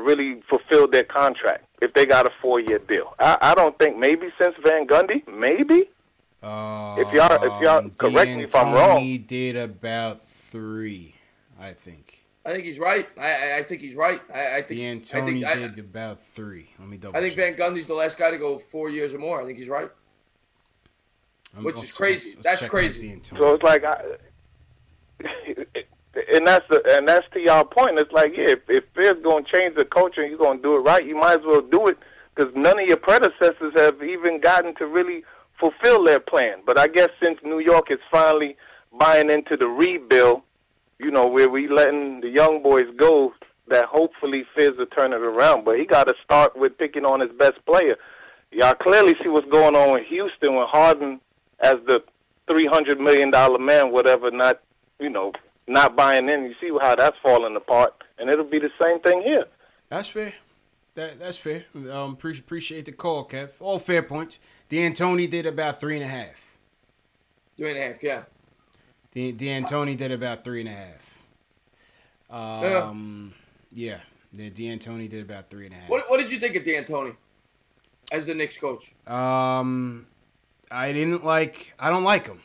G: really fulfilled their contract if they got a 4-year deal? I don't think. Maybe since Van Gundy, maybe. If y'all correct me if I'm wrong.
A: He did about 3, I think.
D: I think he's right. I think he's right. I think
A: D'Antoni did about 3. Let me double.
D: I think Van Gundy's the last guy to go 4 years or more. I think he's right. Which is crazy. That's crazy.
G: So it's like, and that's to y'all point. It's like, yeah, if Phil's going to change the culture and you're going to do it right, you might as well do it because none of your predecessors have even gotten to really fulfill their plan. But I guess since New York is finally buying into the rebuild, where we letting the young boys go, that hopefully Fizz will turn it around. But he got to start with picking on his best player. Y'all clearly see what's going on in Houston with Harden as the $300 million man, whatever, not buying in. You see how that's falling apart, and it'll be the same thing here.
A: That's fair. That's fair. Appreciate the call, Kev. All fair points. D'Antoni did about 3.5.
D: 3.5, yeah.
A: D'Antoni did about 3.5. Yeah. D'Antoni did about 3.5.
D: What did you think of D'Antoni as the Knicks coach?
A: I don't like him.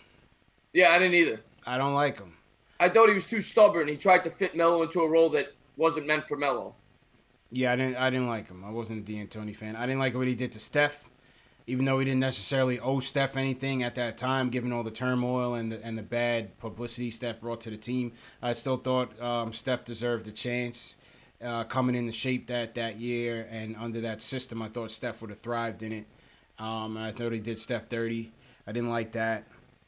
D: Yeah, I didn't either.
A: I don't like him.
D: I thought he was too stubborn. He tried to fit Melo into a role that wasn't meant for Melo.
A: Yeah, I didn't like him. I wasn't a D'Antoni fan. I didn't like what he did to Steph. Even though he didn't necessarily owe Steph anything at that time, given all the turmoil and the bad publicity Steph brought to the team, I still thought Steph deserved a chance coming in the shape that year. And under that system, I thought Steph would have thrived in it. And I thought he did Steph dirty. I didn't like that.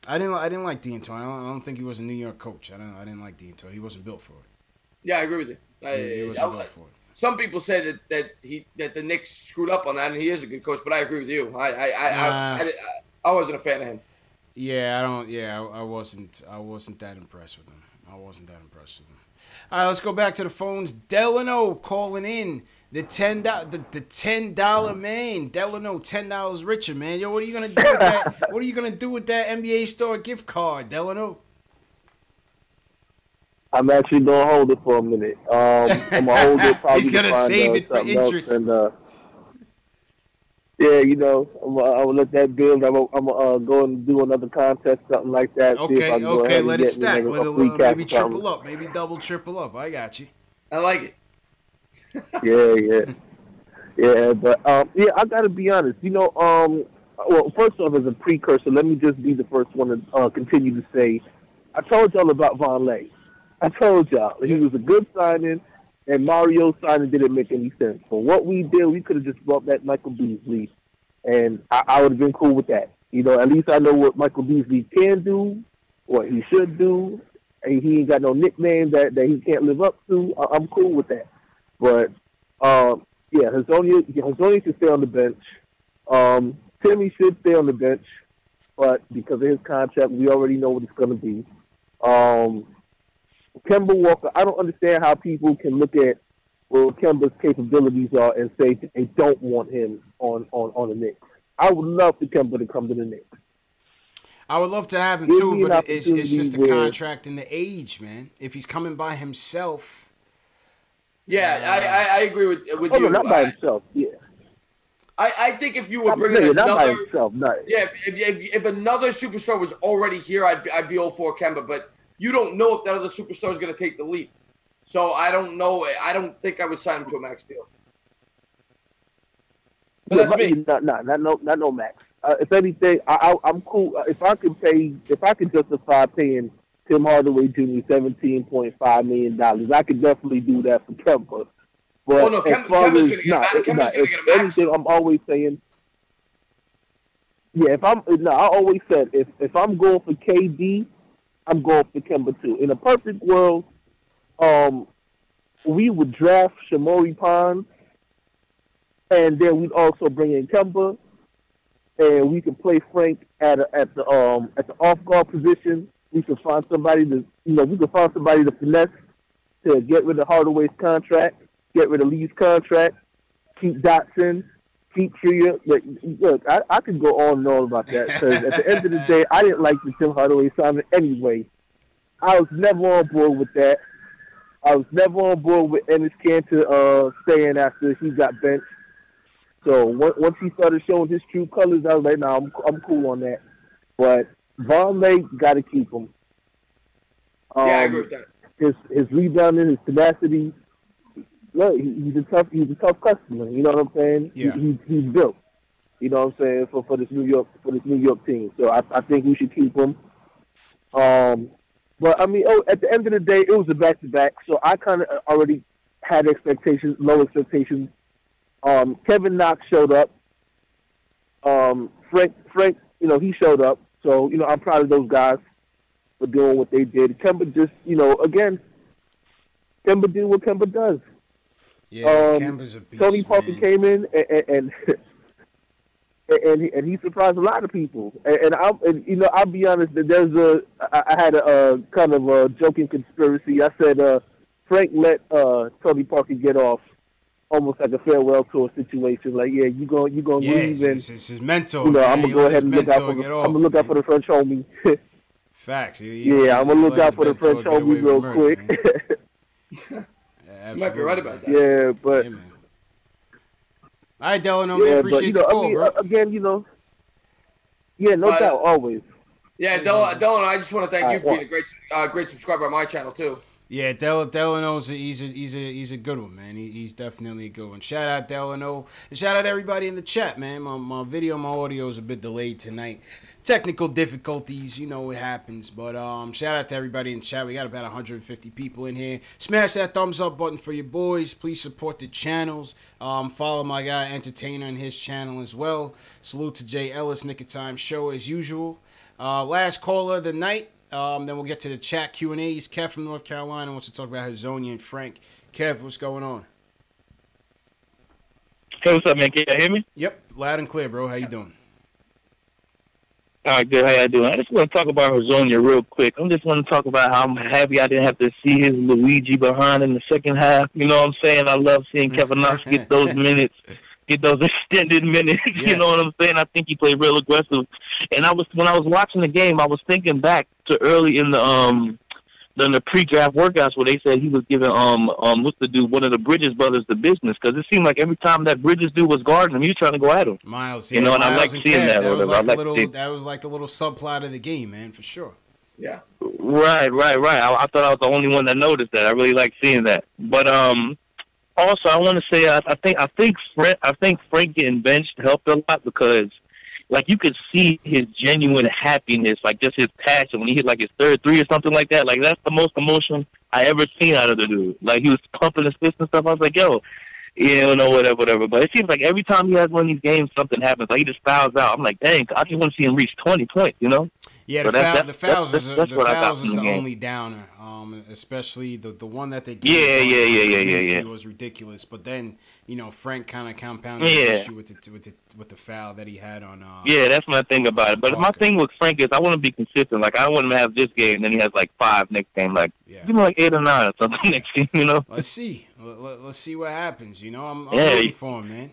A: I didn't like D'Antoni. I don't think he was a New York coach. I didn't like D'Antoni. He wasn't built for it.
D: Yeah, I agree with you.
A: He wasn't built for it.
D: Some people say that the Knicks screwed up on that, and he is a good coach. But I agree with you. I wasn't a fan of him.
A: Yeah, I wasn't that impressed with him. All right, let's go back to the phones. Delano calling in the $10 man. Delano, $10 richer, man. Yo, what are you gonna do with that? What are you gonna do with that NBA store gift card, Delano?
H: I'm actually gonna hold it for a minute. I'm gonna hold it.
A: He's gonna save it for interest.
H: And, yeah, I'm gonna let that build. I'm gonna go and do another contest, something like that.
A: Okay, let it stack. Maybe triple up, maybe double, triple up. I got you.
D: I like
H: it. Yeah. But I gotta be honest. Well, first off, as a precursor, let me just be the first one to continue to say, I told y'all about Von Lay. I told y'all he was a good signing, and Mario's signing didn't make any sense. For what we did, we could have just brought back Michael Beasley, and I would have been cool with that. At least I know what Michael Beasley can do, what he should do, and he ain't got no nickname that he can't live up to. I'm cool with that. But Hazonia should stay on the bench. Timmy should stay on the bench, but because of his contract, we already know what it's going to be. Kemba Walker, I don't understand how people can look at what Kemba's capabilities are and say that they don't want him on the Knicks. I would love for Kemba to come to the Knicks.
A: I would love to have him too, but it's just the contract and the age, man. If he's coming by himself.
D: Yeah, I agree with you.
H: No, not by himself, yeah.
D: I think if you were bringing another,
H: not by himself,
D: if another superstar was already here, I'd be all for Kemba, but you don't know if that other superstar is going to take the leap. So I don't know. I don't think I would sign him to a max deal. But that's me.
H: Not no max. If anything, I'm cool. If I could justify paying Tim Hardaway Jr. $17.5 million, I could definitely do that for Kemba. But
D: Kemba's going to get a max.
H: Anything, I'm always saying. Yeah, I always said if I'm going for KD, I'm going for Kemba too. In a perfect world, we would draft Shamori Pond and then we'd also bring in Kemba, and we can play Frank at the off guard position. We can find somebody to finesse to get rid of Hardaway's contract, get rid of Lee's contract, keep Dotson, keep Tria. Look, I could go on and on about that because at the end of the day, I didn't like the Tim Hardaway assignment anyway. I was never on board with that. I was never on board with Ennis Cantor staying after he got benched. So once he started showing his true colors, I was like, nah, I'm cool on that. But Von Lake got to keep him.
D: Yeah, I agree with that.
H: His rebounding, his tenacity. Look, he's a tough customer. You know what I'm saying?
A: Yeah.
H: He's built. You know what I'm saying for this New York team. So I think we should keep him. But I mean, at the end of the day, it was a back-to-back. So I kind of already had low expectations. Kevin Knox showed up. Frank, he showed up. So I'm proud of those guys for doing what they did. Kemba just, again, Kemba did what Kemba does.
A: Yeah, Kemba's a beast.
H: Tony Parker came in and he surprised a lot of people. And I'll be honest. I had a kind of a joking conspiracy. I said Frank let Tony Parker get off almost like a farewell tour situation. Like, yeah, you gonna leave, and
A: it's his mentor.
H: I'm gonna go ahead and look out for the French homie.
A: Facts.
H: I'm gonna look out for the French homie real quick.
D: You might be right about that.
H: Yeah, but.
A: Yeah, man. All right, Delano, man. Appreciate the call, bro.
H: Again, no doubt, always.
D: Yeah, Delano, I just want to thank you for being a great subscriber on my channel too.
A: Yeah, Delano's he's a good one, man. He's definitely a good one. Shout out Delano, and shout out everybody in the chat, man. My video, my audio is a bit delayed tonight. Technical difficulties, it happens. But shout out to everybody in the chat. We got about 150 people in here. Smash that thumbs up button for your boys. Please support the channels. Follow my guy Entertainer and his channel as well. Salute to Jay Ellis, Nick of Time Show as usual. Last caller of the night. Then we'll get to the chat Q&As. Kev from North Carolina wants to talk about Hazonia and Frank. Kev, what's going on?
I: Hey, what's up, man? Can you hear me?
A: Yep, loud and clear, bro. How you doing?
I: All right, good. How y'all doing? I just want to talk about Hazonia real quick. I just want to talk about how I'm happy I didn't have to see his Luigi behind in the second half. You know what I'm saying? I love seeing Kevin Knox get those minutes. Get those extended minutes, You know what I'm saying? I think he played real aggressive. And when I was watching the game, I was thinking back to early in the pre-draft workouts where they said he was giving what's the dude, one of the Bridges brothers, the business, because it seemed like every time that Bridges dude was guarding him, he was trying to go at him.
A: Miles,
I: and I like seeing that.
A: That was like the little subplot of the game, man, for sure.
D: Yeah.
I: Right. I thought I was the only one that noticed that. I really like seeing that. But also, I want to say I think Frank getting benched helped a lot because, like, you could see his genuine happiness, like just his passion when he hit like his third three or something like that. Like, that's the most emotion I ever seen out of the dude. Like, he was pumping his fist and stuff. I was like, yo, whatever. But it seems like every time he has one of these games, something happens. Like, he just fouls out. I'm like, dang, I just want to see him reach 20 points,
A: Yeah,
I: so
A: the fouls is the
I: game.
A: only downer, especially the one that they gave.
I: Yeah.
A: It was ridiculous, but then Frank kind of compounded the issue with the foul that he had on.
I: Yeah, that's my thing about it. But
A: Walker.
I: my thing with Frank is I want to be consistent. Like, I don't want him to have this game, and then he has like 5 next game. Like, give him like 8 or 9 or something next game.
A: Let's see. Let's see what happens. I'm rooting for him, man.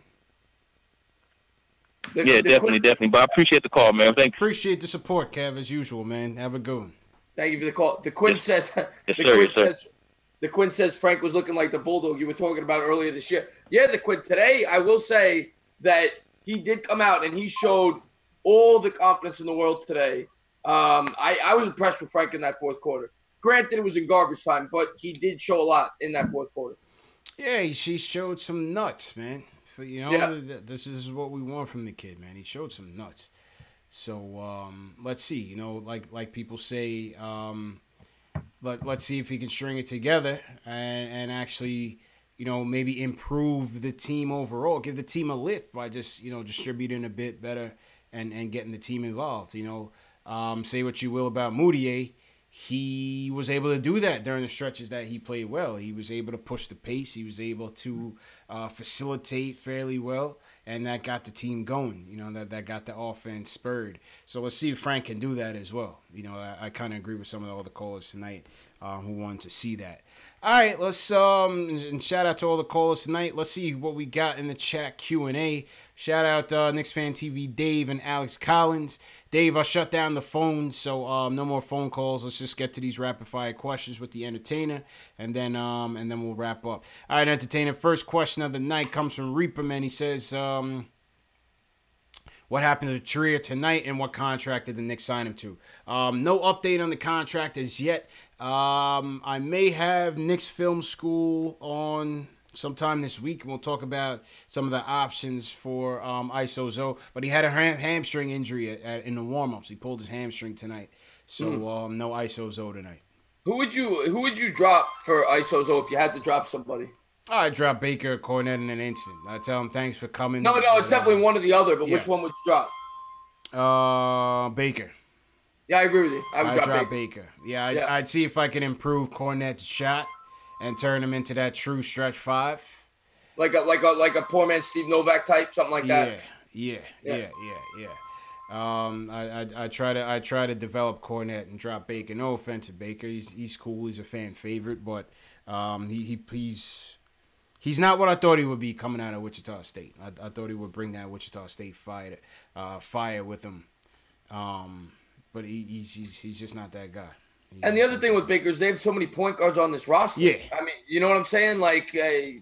I: Definitely. But I appreciate the call, man. Thanks.
A: Appreciate the support, Kev, as usual, man. Have a good one.
D: Thank you for the call. The Quinn says. The Quinn says Frank was looking like the Bulldog you were talking about earlier this year. Yeah, the Quinn. Today, I will say that he did come out and he showed all the confidence in the world today. I was impressed with Frank in that fourth quarter. Granted, it was in garbage time, but he did show a lot in that fourth quarter.
A: Yeah, he showed some nuts, man. This is what we want from the kid, man. He showed some nuts. So let's see. Like people say, let's see if he can string it together and actually, maybe improve the team overall, give the team a lift by just distributing a bit better and getting the team involved. Say what you will about Moutier. He was able to do that during the stretches that he played well. He was able to push the pace. He was able to facilitate fairly well, and that got the team going. You know, that got the offense spurred. So let's see if Frank can do that as well. You know, I kind of agree with some of the other callers tonight who wanted to see that. All right, let's and shout out to all the callers tonight. Let's see what we got in the chat Q&A. Shout out KnicksFanTV Dave and Alex Collins. Dave, I'll shut down the phone, so no more phone calls. Let's just get to these rapid fire questions with the entertainer, and then we'll wrap up. All right, entertainer. First question of the night comes from Reaperman. He says, what happened to Trier tonight, and what contract did the Knicks sign him to? No update on the contract as yet. I may have Knicks Film School on sometime this week, and we'll talk about some of the options for ISO, but he had a hamstring injury in the warm-ups. He pulled his hamstring tonight, so no ISO tonight.
D: Who would you drop for ISO if you had to drop somebody?
A: I'd drop Baker, Cornette in an instant. I tell him thanks for coming.
D: No, it's definitely one or the other, but which one would you drop?
A: Baker.
D: Yeah, I agree with you.
A: I'd drop Baker. Yeah, I'd see if I can improve Cornette's shot and turn him into that true stretch five.
D: Like a poor man Steve Novak type, something like that.
A: Yeah. I try to develop Cornette and drop Baker. No offense to Baker, he's cool. He's a fan favorite, but he's not what I thought he would be coming out of Wichita State. I thought he would bring that Wichita State fire with him, but he's just not that guy.
D: And the other thing with Baker is they have so many point guards on this roster.
A: Yeah.
D: I mean, you know what I'm saying? Like,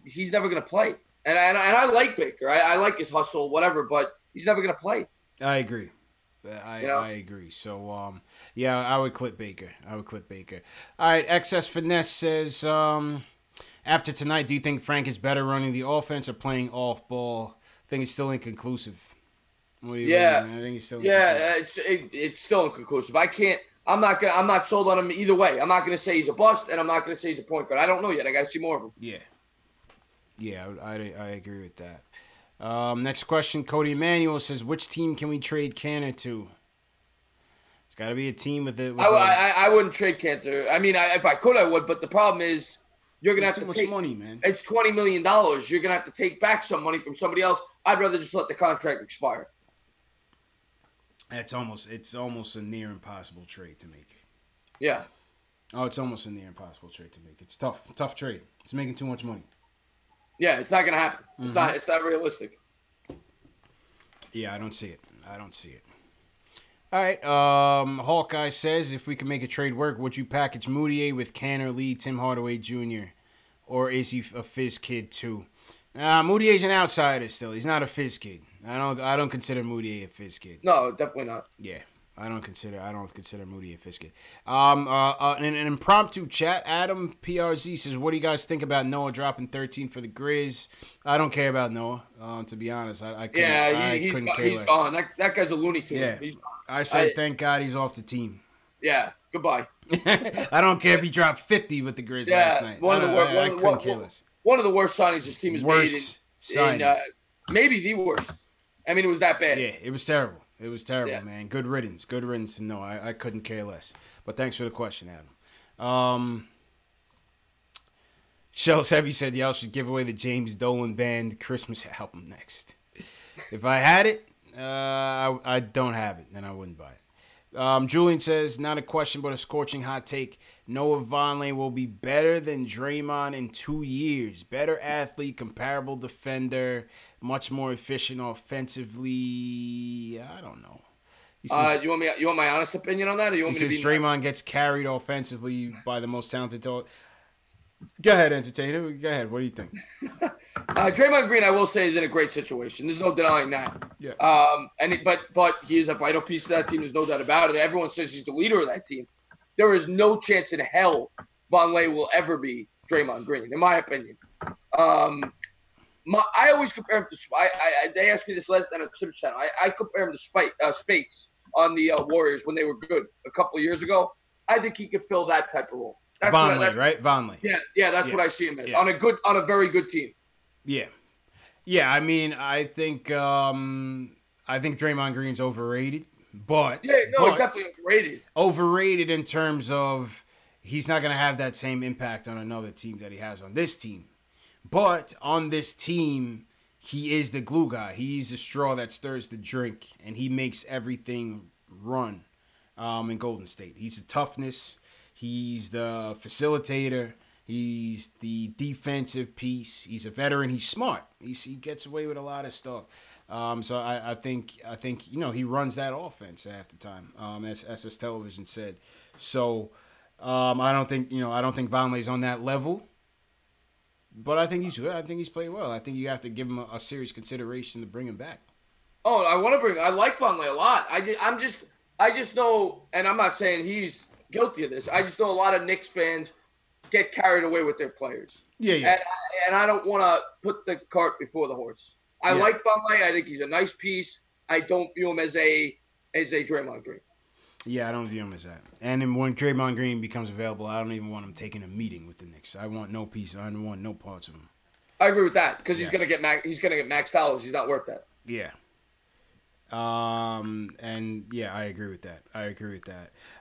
D: he's never going to play. And I like Baker. I like his hustle, whatever, but he's never going to play.
A: I agree. I agree. So, I would clip Baker. All right, XS Finesse says, after tonight, do you think Frank is better running the offense or playing off ball? I think it's still inconclusive. What do you mean? I think it's still inconclusive.
D: It's still inconclusive. I'm not sold on him either way. I'm not going to say he's a bust, and I'm not going to say he's a point guard. I don't know yet. I got to see more of him.
A: Yeah, I agree with that. Next question, Cody Emanuel says, which team can we trade Cantor to? It's got to be a team with it.
D: I wouldn't trade Cantor. I mean, if I could, I would, but the problem is you're going to have to take
A: money, man.
D: It's $20 million. You're going to have to take back some money from somebody else. I'd rather just let the contract expire.
A: It's almost a near impossible trade to make.
D: Yeah.
A: Oh, it's almost a near impossible trade to make. It's tough trade. It's making too much money.
D: Yeah, it's not gonna happen. It's not realistic.
A: Yeah, I don't see it. All right. Hawkeye says, if we can make a trade work, would you package Moutier with Cantor, Lee, Tim Hardaway Jr., or is he a Fizz kid too? Moutier's an outsider still. He's not a Fizz kid. I don't consider Moutier a Fizz kid.
D: No, definitely not.
A: Yeah, I don't consider Moutier a Fizz kid. In an impromptu chat, Adam PRZ says, what do you guys think about Noah dropping 13 for the Grizz? I don't care about Noah, to be honest. I couldn't care less.
D: Gone. That guy's a Looney Tune.
A: Yeah. I said, thank God he's off the team.
D: Yeah, goodbye.
A: I don't care if he dropped 50 with the Grizz last night. I couldn't care less.
D: One of the worst signings this team has made. Maybe the worst. I mean, it was that bad.
A: Yeah, it was terrible. Man. Good riddance to Noah. I couldn't care less. But thanks for the question, Adam. Shells Heavy said y'all should give away the James Dolan Band Christmas album next. If I had it, I don't have it, then I wouldn't buy it. Julian says, not a question, but a scorching hot take. Noah Vonleh will be better than Draymond in 2 years. Better athlete, comparable defender, much more efficient offensively. I don't know. He says,
D: you want my honest opinion on that? Or you want
A: he says Draymond gets carried offensively by the most talented. Go ahead, entertainer. Go ahead. What do you think?
D: Draymond Green, I will say, is in a great situation. There's no denying that.
A: Yeah.
D: But he is a vital piece of that team. There's no doubt about it. Everyone says he's the leader of that team. There is no chance in hell Vonleh will ever be Draymond Green, in my opinion. I always compare him to they asked me this last night on the Simpsons channel. I compare him to Spates on the Warriors when they were good a couple of years ago. I think he could fill that type of role.
A: Vonleh, right? Vonleh.
D: Yeah, that's what I see him as on a very good team.
A: Yeah. I mean, I think Draymond Green's overrated, but
D: he's definitely overrated.
A: Overrated in terms of he's not going to have that same impact on another team that he has on this team. But on this team, he is the glue guy. He's the straw that stirs the drink, and he makes everything run in Golden State. He's the toughness. He's the facilitator. He's the defensive piece. He's a veteran. He's smart. He gets away with a lot of stuff. So I think he runs that offense half the time. As SS Television said. So I don't think Vonleh's on that level. But I think he's played well. I think you have to give him a serious consideration to bring him back.
D: Oh, I like Vonleh a lot. I just know, and I'm not saying he's guilty of this. I just know a lot of Knicks fans get carried away with their players.
A: Yeah.
D: And I don't want to put the cart before the horse. I like Vonleh. I think he's a nice piece. I don't view him as a Draymond Green.
A: Yeah, I don't view him as that. And then when Draymond Green becomes available, I don't even want him taking a meeting with the Knicks. I want no piece. I don't want no parts of him.
D: I agree with that because he's gonna get max dollars. He's not worth that.
A: Yeah. And yeah, I agree with that.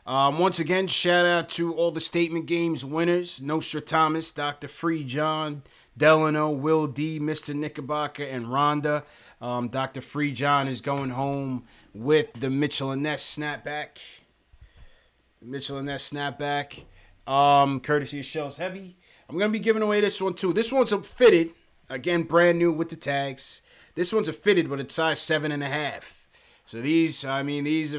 A: Once again, shout out to all the statement games winners: Nostradamus, Dr. Free John, Delano, Will D, Mr. Knickerbocker, and Rhonda. Dr. Free John is going home with the Mitchell and Ness snapback. Courtesy of Shells Heavy. I'm gonna be giving away this one too. This one's a fitted, again, brand new with the tags. This one's a fitted, but it's size 7.5. So these are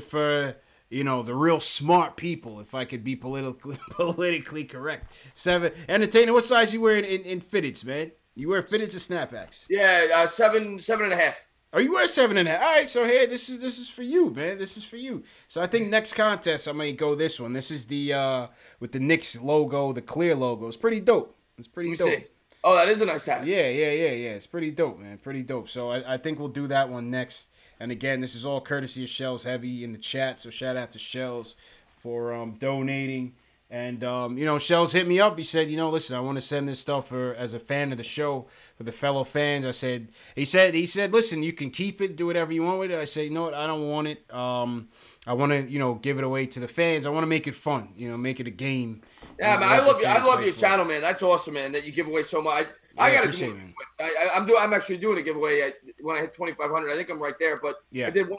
A: for, the real smart people, if I could be politically correct. 7. Entertainer, what size you wearing in fitteds, man? You wear fitteds or snapbacks?
D: Yeah, 7.5.
A: Oh, you wear 7.5. All right, so here, this is for you, man. This is for you. So I think next contest, I might go this one. This is the with the Knicks logo, the clear logo. It's pretty dope. Let me see.
D: Oh, that is a nice hat.
A: Yeah. It's pretty dope, man. Pretty dope. So I think we'll do that one next. And again, this is all courtesy of Shells Heavy in the chat. So shout out to Shells for donating. And, Shells hit me up. He said, listen, I want to send this stuff as a fan of the show for the fellow fans. He said, listen, you can keep it, do whatever you want with it. I said, you know what? I don't want it. I want to, give it away to the fans. I want to make it fun, make it a game.
D: Yeah, man, I love your channel, man. That's awesome, man, that you give away so much. I got to do it. I'm actually doing a giveaway when I hit 2,500. I think I'm right there, but yeah. I did one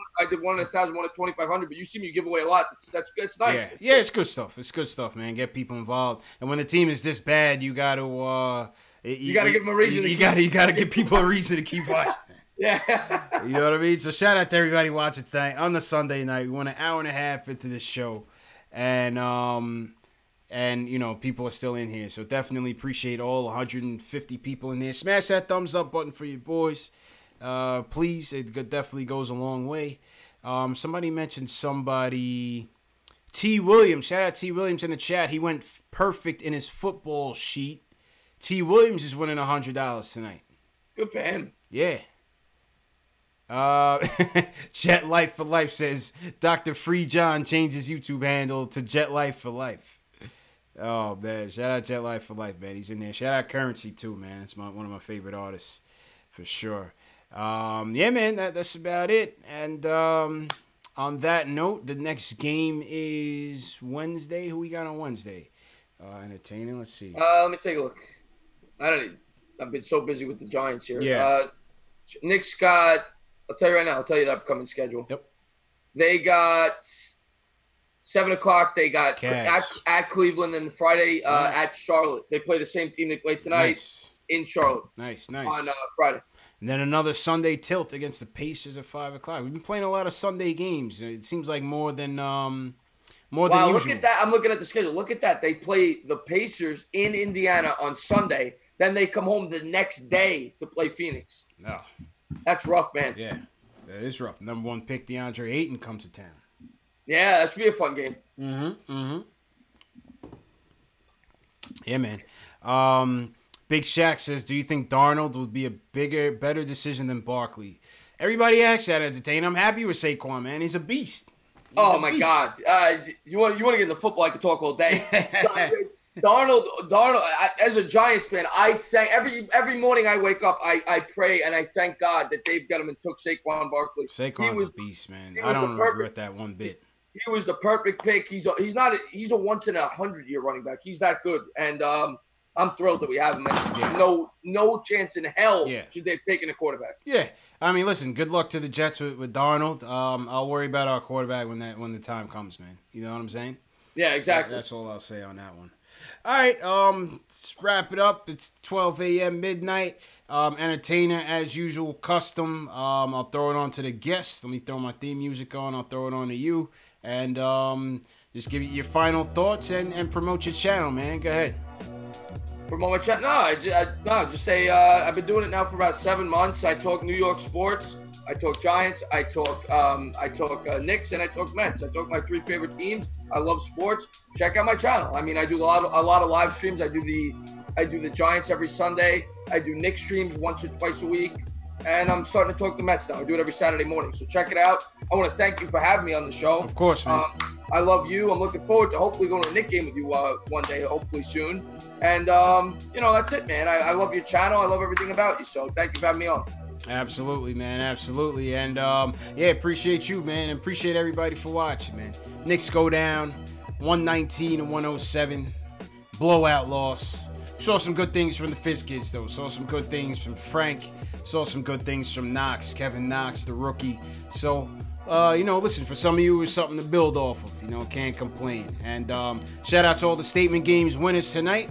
D: at 1,000, one at 2,500. But you see me give away a lot. That's nice.
A: Yeah, it's good stuff. It's good stuff, man. Get people involved. And when the team is this bad, you got to
D: you got to give them a reason.
A: You got to give people a reason to keep watching.
D: Yeah.
A: You know what I mean? So shout out to everybody watching tonight on the Sunday night. We went an hour and a half into the show, and people are still in here. So definitely appreciate all 150 people in there. Smash that thumbs up button for your boys. Please. It definitely goes a long way. Somebody mentioned T. Williams. Shout out T. Williams in the chat. He went perfect in his football sheet. T. Williams is winning $100 tonight.
D: Good for him.
A: Yeah. Jet Life for Life says Dr. Free John changed his YouTube handle to Jet Life for Life. Oh man, shout out Jet Life for Life, man. He's in there. Shout out Currency too, man. It's one of my favorite artists for sure. Yeah, man, that's about it. And on that note, the next game is Wednesday. Who we got on Wednesday? Entertaining. Let's see.
D: Let me take a look. I've been so busy with the Giants here.
A: Yeah.
D: Knicks got. I'll tell you right now. I'll tell you the upcoming schedule.
A: Yep.
D: They got 7 o'clock. They got at Cleveland, and Friday at Charlotte. They play the same team they played tonight in Charlotte.
A: Nice.
D: On Friday.
A: And then another Sunday tilt against the Pacers at 5 o'clock. We've been playing a lot of Sunday games. It seems like more than usual.
D: Look at that. I'm looking at the schedule. Look at that. They play the Pacers in Indiana on Sunday. Then they come home the next day to play Phoenix.
A: No.
D: That's rough, man.
A: Yeah, that is rough. Number 1 pick DeAndre Ayton comes to town.
D: Yeah, that should be a fun game.
A: Yeah, man. Big Shaq says, do you think Darnold would be a better decision than Barkley? Everybody asks that, Entertainer. I'm happy with Saquon, man. He's a beast.
D: My God. You want to get into football, I could talk all day. Darnold, as a Giants fan, I thank every morning I wake up, I pray and I thank God that they've got him and took Saquon Barkley.
A: Saquon's a beast, man. I don't regret that one bit.
D: He was the perfect pick. He's a once in 100-year running back. He's that good. And I'm thrilled that we have him. And no chance in hell should they have taken a quarterback.
A: Yeah, I mean, listen. Good luck to the Jets with Darnold. I'll worry about our quarterback when the time comes, man. You know what I'm saying?
D: Yeah, exactly.
A: That's all I'll say on that one. All right, let's wrap it up. It's 12 a.m. midnight. Entertainer as usual, custom. I'll throw it on to the guests. Let me throw my theme music on. I'll throw it on to you, and just give you your final thoughts and promote your channel, man. Go ahead.
D: Promote my channel? No, just say I've been doing it now for about 7 months. I talk New York sports. I talk Giants. I talk Knicks, and I talk Mets. I talk my 3 favorite teams. I love sports. Check out my channel. I mean, I do a lot of live streams. I do the Giants every Sunday. I do Knicks streams once or twice a week. And I'm starting to talk the Mets now. I do it every Saturday morning. So check it out. I want to thank you for having me on the show.
A: Of course, man.
D: I love you. I'm looking forward to hopefully going to a Knicks game with you one day, hopefully soon. And, that's it, man. I love your channel. I love everything about you. So thank you for having me on.
A: Absolutely, man. Absolutely. And, appreciate you, man. And appreciate everybody for watching, man. Knicks go down 119-107. Blowout loss. Saw some good things from the Fizz kids, though. Saw some good things from Frank. Saw some good things from Knox, Kevin Knox, the rookie. So, listen, for some of you, it was something to build off of. Can't complain. And shout out to all the Statement Games winners tonight.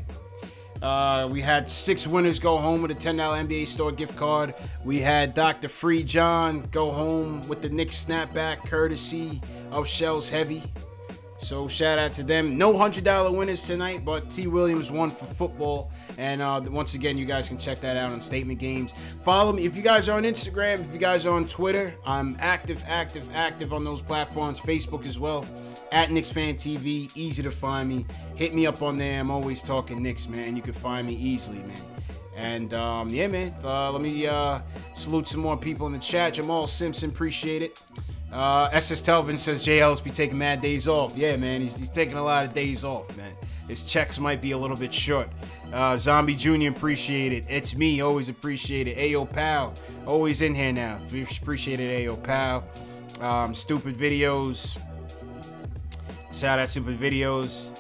A: We had 6 winners go home with a $10 NBA store gift card. We had Dr. Free John go home with the Knicks snapback, courtesy of Shells Heavy. So shout out to them. No $100 winners tonight, but T. Williams won for football. And once again, you guys can check that out on Statement Games. Follow me. If you guys are on Instagram, if you guys are on Twitter, I'm active on those platforms. Facebook as well. At KnicksFanTV. Easy to find me. Hit me up on there. I'm always talking Knicks, man. You can find me easily, man. And, man. Let me salute some more people in the chat. Jamal Simpson, appreciate it. SS Telvin says JL's be taking mad days off. Yeah, man, he's taking a lot of days off, man. His checks might be a little bit short. Zombie Jr., appreciate it. It's me, always appreciate it. Ayo Pal, always in here now. Appreciate it, Ayo Pal. Stupid Videos. Shout out Stupid Videos.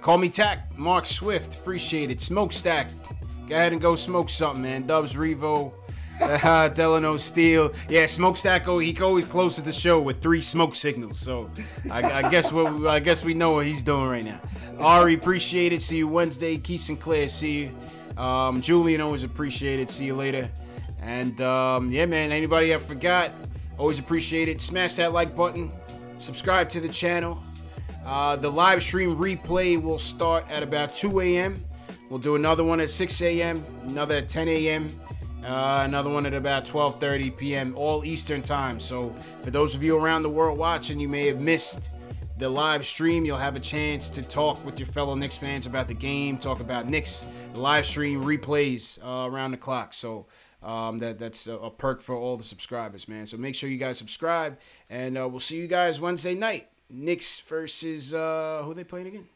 A: Call me Tack. Mark Swift, appreciate it. Smokestack. Go ahead and go smoke something, man. Dubs Revo. Delano Steele. Yeah, Smokestack, he always closes the show with 3 smoke signals. So I guess we know what he's doing right now. Ari, appreciate it. See you Wednesday. Keith Sinclair, see you. Julian, always appreciate it. See you later. And man, anybody I forgot, always appreciate it. Smash that like button. Subscribe to the channel. The live stream replay will start at about 2 a.m. We'll do another one at 6 a.m., another at 10 a.m., another one at about 12:30 p.m. all Eastern time. So for those of you around the world watching, you may have missed the live stream. You'll have a chance to talk with your fellow Knicks fans about the game, talk about Knicks. The live stream replays around the clock. So that's a perk for all the subscribers, man. So make sure you guys subscribe, and we'll see you guys Wednesday night. Knicks versus who are they playing again?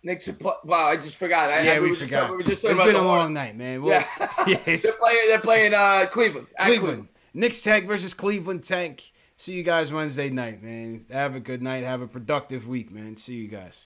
D: Knicks. Wow, I just forgot.
A: We forgot. It's been a long night, man. Well,
D: they're playing Cleveland.
A: Cleveland. Knicks Tank versus Cleveland Tank. See you guys Wednesday night, man. Have a good night. Have a productive week, man. See you guys.